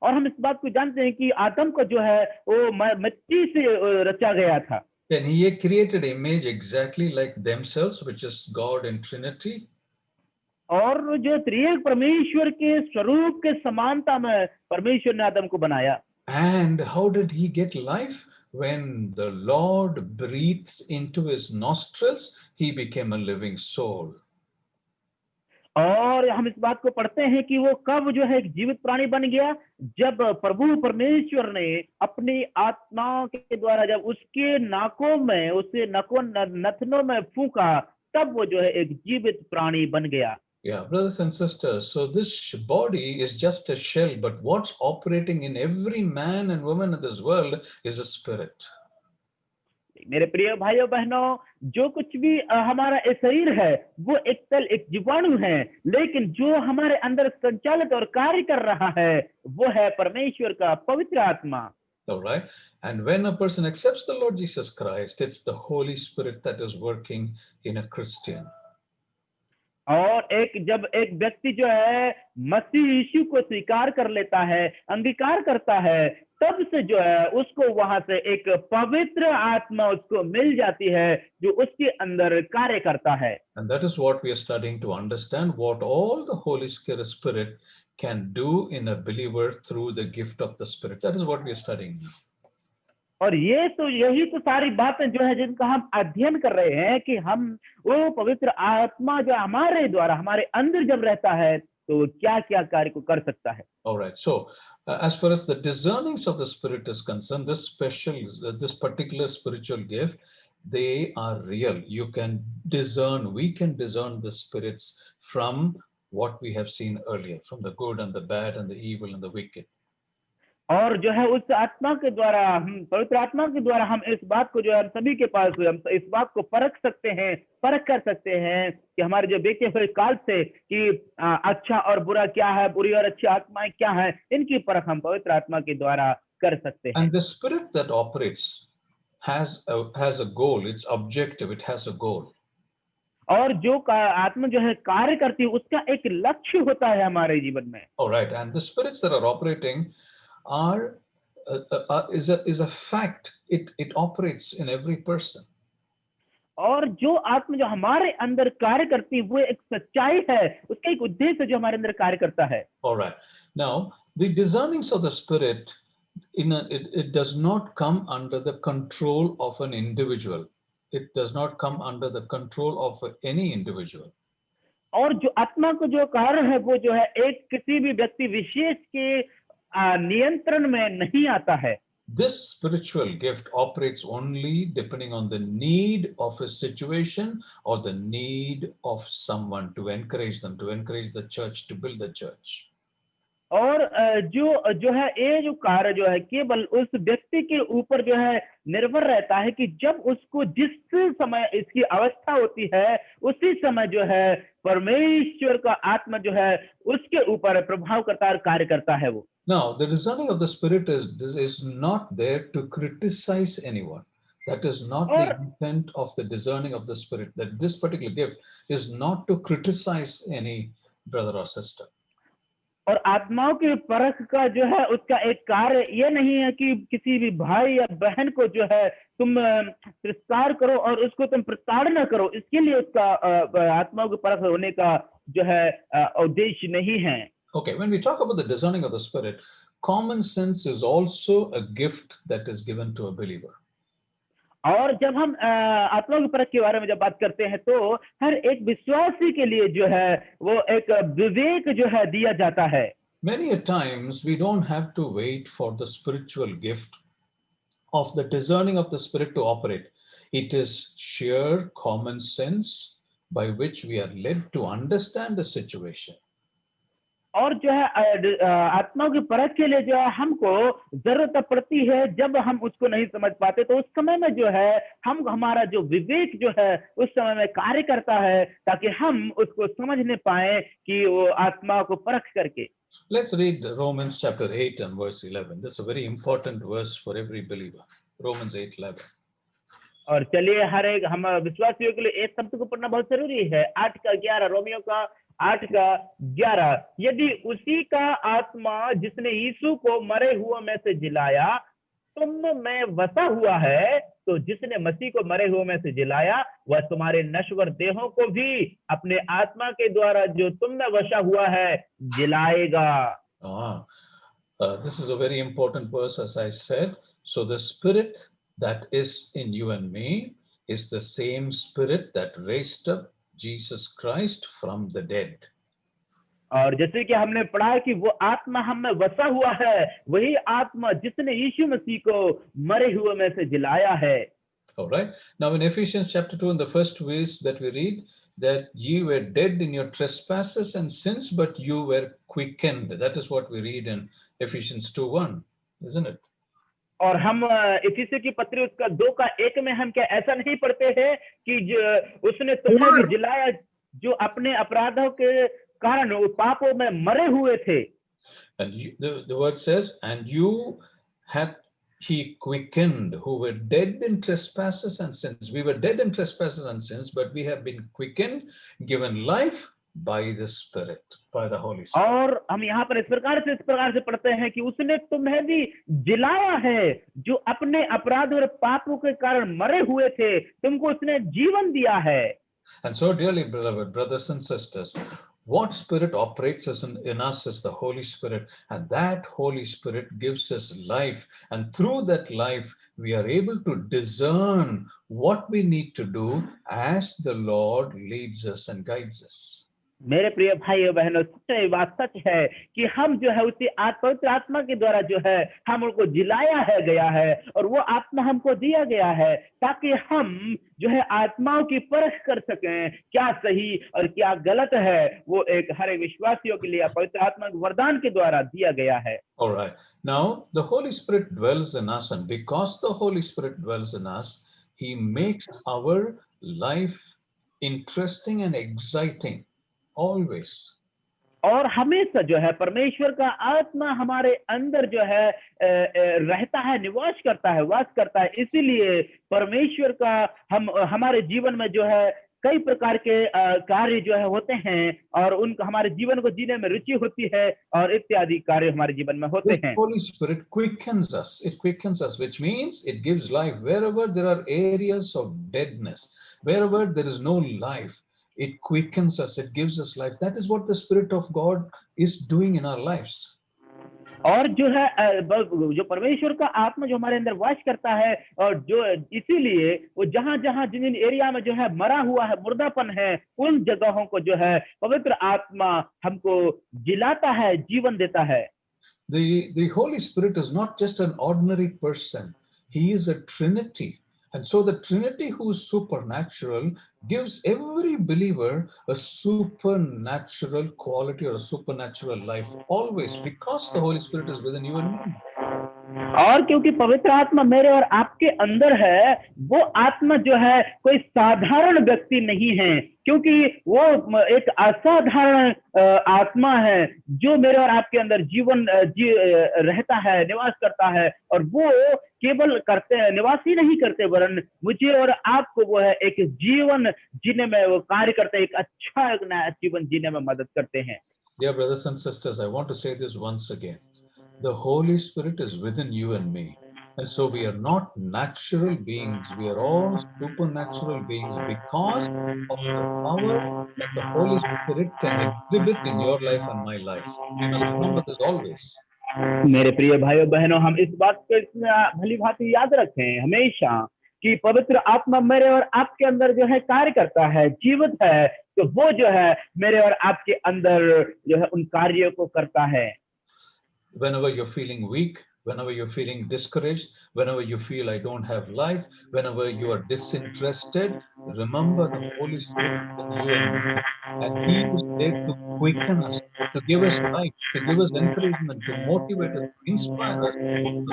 और हम इस बात को जानते हैं कि आदम को जो है वो मिट्टी से रचा गया था Then he created image exactly like themselves, which is God in Trinity. और जो त्रिएक परमेश्वर के स्वरूप के समानता में परमेश्वर ने आदम को बनाया And how did he get life? When the Lord breathed into his nostrils, he became a living soul. और हम इस बात को पढ़ते हैं कि वो कब जो है एक जीवित प्राणी बन गया जब प्रभु परमेश्वर ने अपनी आत्मा के द्वारा जब उसके नाकों में उसके नथनों में फूंका तब वो जो है एक जीवित प्राणी बन गया Yeah, brothers and sisters, so this body is just a shell, but what's operating in every man and woman in this world is a spirit. मेरे प्रिय भाइयों बहनों जो कुछ भी हमारा ये शरीर है वो एक सेल एक जीवाणु है लेकिन जो हमारे अंदर संचालित और कार्य कर रहा है वो है परमेश्वर का पवित्र आत्मा All right. And when a person accepts the Lord Jesus Christ, it's the Holy Spirit that is working in a Christian. और जब एक व्यक्ति जो है मसीह यीशु को स्वीकार कर लेता है अंगीकार करता है तब से जो है उसको वहां से एक पवित्र आत्मा उसको मिल जाती है जो उसके अंदर कार्य करता है। And that is what we are studying to understand what all the Holy Spirit can do in a believer through the gift of the Spirit. That is what we are studying now. और यही तो सारी बातें जो है जिनका हम अध्ययन कर रहे हैं कि हम वो पवित्र आत्मा जो हमारे द्वारा हमारे अंदर जब रहता है तो वो क्या क्या कार्य को कर सकता है। All right. So, as far as the discernings of the Spirit is concerned, this particular spiritual gift, they are real. You can discern. We can discern the spirits from what we have seen earlier, from the good and the bad and the evil and the wicked. और जो है उस आत्मा के द्वारा हम पवित्र आत्मा के द्वारा हम इस बात को जो है हम सभी के पास हम इस बात को परख कर सकते हैं कि हमारे जो बेटे हुए काल से कि अच्छा और बुरा क्या है, बुरी और अच्छी आत्माएं क्या है, इनकी परख हम पवित्र आत्मा के द्वारा कर सकते हैं। And the spirit that operates has a goal. It's objective. It has a goal. और जो आत्मा जो है कार्य करती है उसका एक लक्ष्य होता है हमारे जीवन में। All right. And the spirits that are operating are is a fact. It operates in every person. और जो आत्मा जो हमारे अंदर कार्य करती है वो एक सच्चाई है, उसका एक उद्देश्य जो हमारे अंदर कार्य करता है। All right. Now, the discernings of the Spirit, it does not come under the control of an individual. It does not come under the control of any individual. और जो आत्मा को जो कार्य है वो जो है एक किसी भी व्यक्ति विशेष के नियंत्रण में नहीं आता है। This spiritual gift operates only depending on the need of a situation or the need of someone to encourage them, to encourage the church, to build the church. और जो है ये जो कार्य जो है केवल उस व्यक्ति के ऊपर जो है निर्भर रहता है कि जब उसको जिस समय इसकी अवस्था होती है उसी समय जो है परमेश्वर का आत्मा जो है उसके ऊपर प्रभाव करता और कार्य करता है वो। Now, the discerning of the Spirit is not there to criticize anyone. That is not the intent of the discerning of the Spirit. That this particular gift is not to criticize any brother or sister. और आत्माओं के परख का जो है उसका एक कार्य ये नहीं है कि किसी भी भाई या बहन को जो है तुम तिरस्कार करो और उसको तुम प्रताड़ना करो, इसके लिए उसका आत्माओं के परख होने का जो है उद्देश्य नहीं है। Okay, when we talk about the discerning of the Spirit, common sense is also a gift that is given to a believer. और जब हम आत्मा के परख के बारे में जब बात करते हैं तो हर एक विश्वासी के लिए जो है वो एक विवेक जो है दिया जाता है। Many a times we don't have to wait for the spiritual gift of the discerning of the Spirit to operate. It is sheer common sense by which we are led to understand the situation. और जो है आत्मा के परख के लिए जो है हमको जरूरत पड़ती है जब हम उसको नहीं समझ पाते तो उस समय में जो है हमारा जो विवेक जो है उस समय में कार्य करता है ताकि हम उसको समझने पाए कि वो आत्मा को परख करके। Let's read Romans chapter 8 and verse 11. That's a very important verse for every believer. Romans 8:11. और चलिए हर एक हम विश्वासियों के लिए एक शब्द को पढ़ना बहुत जरूरी है। 8 का 11 रोमियो का 8 का 11। यदि उसी का आत्मा जिसने यीशु को मरे हुए में से जिलाया तुम में वसा हुआ है तो जिसने मसीह को मरे हुए में से जिलाया वह तुम्हारे नश्वर देहों को भी अपने आत्मा के द्वारा जो तुम में वसा हुआ है जिलाएगा। This is a very important verse, as I said. So the Spirit that is in you and me is the same Spirit that raised up Jesus Christ from the dead. और जैसे कि हमने पढ़ा कि वो आत्मा हम में वसा हुआ है वही आत्मा जिसने यीशु मसीह को मरे हुए में से जिलाया है। All right. Now in Ephesians chapter 2 in the first verse that we read that you were dead in your trespasses and sins but you were quickened. That is what we read in Ephesians 2:1, isn't it? और हम इफिसियों की पत्री उसका 2 का 1 में हम क्या ऐसा नहीं पढ़ते हैं कि उसने तुम्हें भी जिलाया जो अपने अपराधों के कारण वो पापों में मरे हुए थे। And the word says, and you had he quickened who were dead in trespasses and sins. We were dead in trespasses and sins, but we have been quickened, given life by the Spirit, by the Holy Spirit. और हम यहाँ पर इस प्रकार से पढ़ते हैं कि उसने तुम्हें भी जिलाया है, जो अपने अपराध और पापों के कारण मरे हुए थे, तुमको उसने जीवन दिया है। And so, dearly beloved brothers and sisters, what Spirit operates in us is the Holy Spirit, and that Holy Spirit gives us life, and through that life we are able to discern what we need to do as the Lord leads us and guides us. मेरे प्रिय भाई बहनों, सच्चाई बात सच है कि हम जो है उसी पवित्र आत्मा के द्वारा जो है हम उनको जिलाया है गया है, और वो आत्मा हमको दिया गया है ताकि हम जो है आत्माओं की परख कर सकें, क्या सही और क्या गलत है। वो एक हर विश्वासियों के लिए पवित्र आत्मा के वरदान के द्वारा दिया गया है। All right. Now, the Holy Spirit dwells in us, and because the Holy Spirit dwells in us, He makes our life interesting and exciting. Always. और हमेशा जो है परमेश्वर का आत्मा हमारे अंदर जो है रहता है, निवास करता है, वास करता है। इसीलिए परमेश्वर का हमारे जीवन में जो है कई प्रकार के कार्य जो है होते हैं, और उनका हमारे जीवन को जीने में रुचि होती है, और इत्यादि कार्य हमारे जीवन में होते हैं। Holy Spirit quickens us. It quickens us, which means it gives life wherever there are areas of deadness, wherever there is no life. It quickens us, it gives us life. That is what the Spirit of God is doing in our lives. और जो है जो परमेश्वर का आत्मा जो हमारे अंदर वास करता है, और जो इसीलिए वो जहां जहां जिन एरिया में जो है मरा हुआ है, मुर्दापन है, उन जगहों को जो है पवित्र आत्मा हमको जिलाता है, जीवन देता है। The Holy Spirit is not just an ordinary person. He is a Trinity. And so the Trinity, who is supernatural, gives every believer a supernatural quality or a supernatural life always, because the Holy Spirit is within you and me. और क्योंकि पवित्र आत्मा मेरे और आपके अंदर है, वो आत्मा जो है कोई साधारण व्यक्ति नहीं है, क्योंकि वो एक असाधारण आत्मा है जो मेरे और आपके अंदर जीवन रहता है, निवास करता है। और वो केवल निवास ही नहीं करते, वरन मुझे और आपको वो है एक जीवन जीने में वो कार्य करते हैं, एक अच्छा एक नया जीवन जीने में मदद करते हैं। Dear brothers and sisters, I want to say this once again. The Holy Spirit is within you and me. And so we are not natural beings. We are all supernatural beings because of the power that the Holy Spirit can exhibit in your life and my life. We must remember this always. मेरे प्रिय भाइयों बहनों, हम इस बात को भली भांति याद रखें हमेशा कि पवित्र आत्मा मेरे और आपके अंदर जो है कार्य करता है, जीवित है, तो वो जो है मेरे और आपके अंदर जो है उन कार्यों को करता है। Whenever you're feeling weak, whenever you're feeling discouraged, whenever you feel I don't have life, whenever you are disinterested, remember the Holy Spirit in you and He is there to quicken us, to give us life, to give us encouragement, to motivate us, to inspire us, so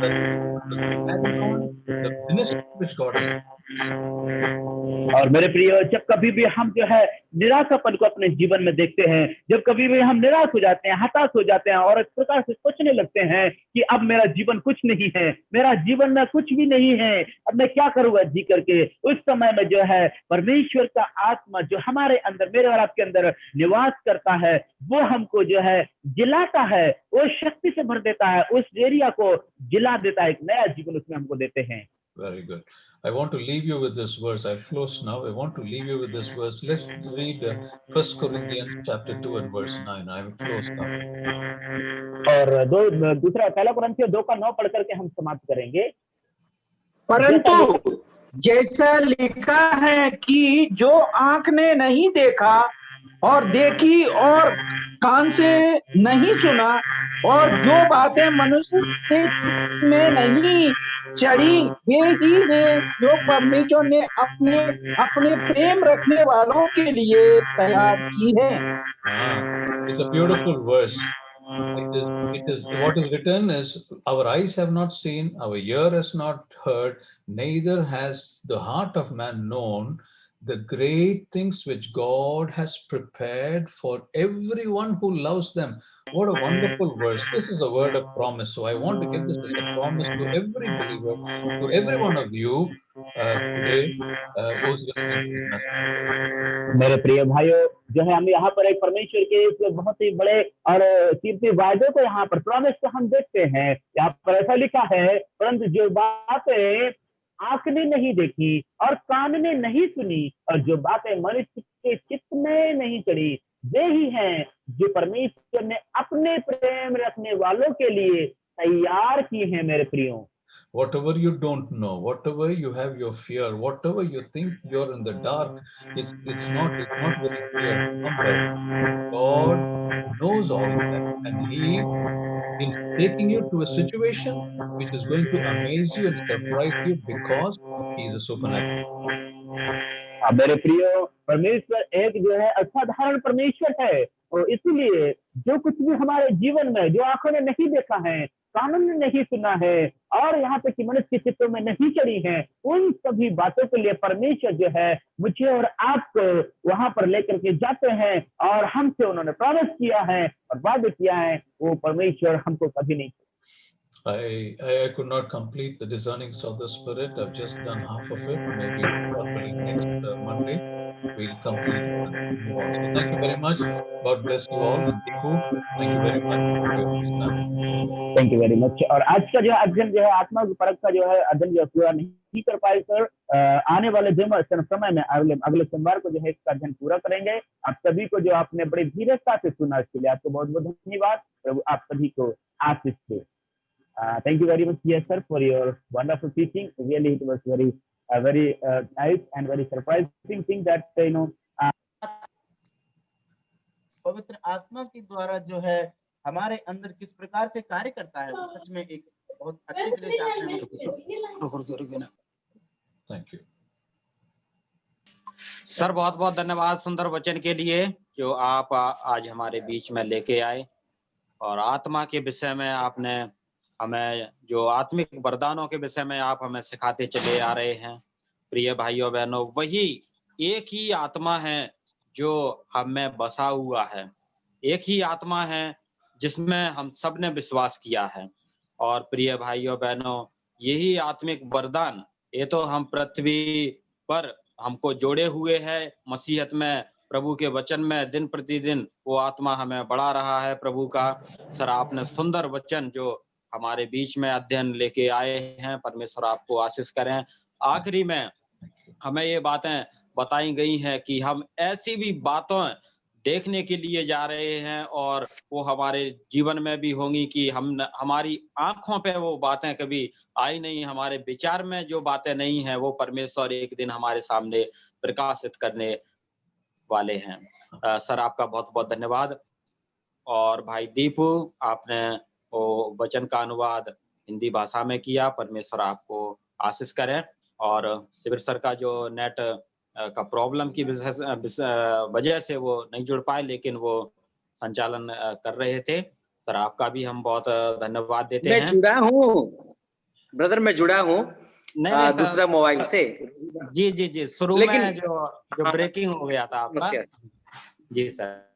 that we will carry on the ministry which God has given us. और मेरे प्रिय, जब कभी भी हम जो है निराशापन को अपने जीवन में देखते हैं, जब कभी भी हम निराश हो जाते हैं, हताश हो जाते हैं, और इस प्रकार से सोचने लगते हैं कि अब मेरा जीवन कुछ नहीं है, मेरा जीवन में कुछ भी नहीं है, अब मैं क्या करूंगा जी करके, उस समय में जो है परमेश्वर का आत्मा जो हमारे अंदर, मेरे और आपके अंदर निवास करता है, वो हमको जो है जिलाता है, वो शक्ति से भर देता है, उस एरिया को जिला देता है, एक नया जीवन उसमें हमको देते हैं। Very good. I want to leave you with this verse. I'll close now. I want to leave you with this verse. Let's read 1 Corinthians chapter 2 and verse 9. I will close now. और दूसरा पहला कुरिन्थियों 2:9 पढ़ करके हम समाप्त करेंगे। परंतु जैसा लिखा है कि जो आंख ने नहीं देखा और देखी और कान से नहीं सुना, और जो बातें मनुष्य के चित्त में नहीं चढ़ी, वे ही है जो परमेश्वर ने अपने प्रेम रखने वालों के लिए तैयार की है। It's a beautiful verse. It is what is written is, our eyes have not seen, our ear has not heard, neither has the heart of man known the great things which God has prepared for everyone who loves them. What a wonderful verse. This is a word of promise. So I want to give this as a promise to every believer, to every one of you today who's listening to this message. मेरे प्रिय भाइयों, जो है हम यहाँ पर एक परमेश्वर के इस बहुत ही बड़े और कीमती वायदे को यहाँ पर प्रॉमिस को हम देखते हैं। यहाँ पर ऐसा लिखा है, परंतु जो बातें आंख ने नहीं देखी और कान ने नहीं सुनी और जो बातें मनुष्य के चित्त में नहीं चढ़ी, वे ही हैं जो परमेश्वर ने अपने प्रेम रखने वालों के लिए तैयार की हैं। मेरे प्रियो, Whatever you don't know, whatever you have your fear, whatever you think you're in the dark, it's not very clear. Remember, God knows all that, and He is taking you to a situation which is going to amaze you and surprise you because He is a supernatural. मेरे प्रियो, परमेश्वर एक जो है असाधारण परमेश्वर है, और इसलिए जो कुछ भी हमारे जीवन में जो आंखों ने नहीं देखा है, कानों ने नहीं सुना है और यहाँ तक कि मनुष्य के चित्तों में नहीं चढ़ी है, उन सभी बातों के लिए परमेश्वर जो है मुझे और आपको वहां पर लेकर के जाते हैं और हमसे उन्होंने प्रॉमिस किया है और वादा किया है, वो परमेश्वर हमको कभी नहीं। I could not complete the discernings of the Spirit. I've just done half of it. Maybe probably next Monday we'll complete it and move on. So thank you very much. God bless you all. And Deepu, thank you very much for your understanding. Thank you very much. और आज का जो अध्ययन जो है आत्मा की परख का जो है अध्ययन जो पूरा नहीं कर पाए सर, आने वाले समय में अगले सोमवार को जो है इसका अध्ययन पूरा करेंगे। आप सभी को जो आपने बड़ी धीरजता से सुना, इसके लिए आपको बहुत बहुत धन्यवाद। प्रभु आप सभी को आशीष दे। Thank you very much, yes sir, for your wonderful teaching. Really, it was very nice and very surprising thing that पवित्र आत्मा के द्वारा जो है हमारे अंदर किस प्रकार से कार्य करता है, वो सच में एक बहुत अच्छी तरह से। Thank you. सर बहुत बहुत धन्यवाद सुंदर वचन के लिए जो आप आज हमारे बीच में लेके आए, और आत्मा के विषय में आपने हमें जो आत्मिक वरदानों के विषय में आप हमें सिखाते चले आ रहे हैं। प्रिय भाइयों बहनों, वही एक ही आत्मा है जो हम में बसा हुआ है, एक ही आत्मा है जिसमें हम सब ने विश्वास किया है। और प्रिय भाइयों बहनों, यही आत्मिक वरदान ये तो हम पृथ्वी पर हमको जोड़े हुए है मसीहत में, प्रभु के वचन में दिन प्रतिदिन वो आत्मा हमें बढ़ा रहा है प्रभु का। सर आपने सुंदर वचन जो हमारे बीच में अध्ययन लेके आए हैं, परमेश्वर आपको आशीष करें। आखिरी में हमें ये बातें बताई गई हैं कि हम ऐसी भी बातों देखने के लिए जा रहे हैं और वो हमारे जीवन में भी होंगी कि हमारी आंखों पे वो बातें कभी आई नहीं, हमारे विचार में जो बातें नहीं हैं वो परमेश्वर एक दिन हमारे सामने प्रकाशित करने वाले हैं। सर आपका बहुत बहुत धन्यवाद। और भाई दीपू, आपने वो वचन का अनुवाद हिंदी भाषा में किया, परमेश्वर आपको आशीष करें। और शिविर सर का जो नेट का प्रॉब्लम की वजह से वो नहीं जुड़ पाए, लेकिन वो संचालन कर रहे थे। सर आपका भी हम बहुत धन्यवाद देते हैं। मैं जुड़ा हूँ ब्रदर, मैं जुड़ा हूँ दूसरा मोबाइल से। जी जी जी, शुरू में जो ब्रेकिंग हो गया था आपका। जी सर।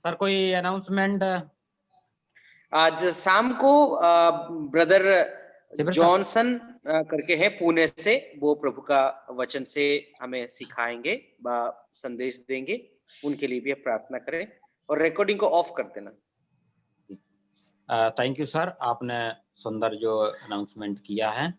सर कोई अनाउंसमेंट? आज शाम को ब्रदर जॉनसन करके है पुणे से, वो प्रभु का वचन से हमें सिखाएंगे, संदेश देंगे। उनके लिए भी प्रार्थना करें और रिकॉर्डिंग को ऑफ कर देना। थैंक यू सर, आपने सुंदर जो अनाउंसमेंट किया है।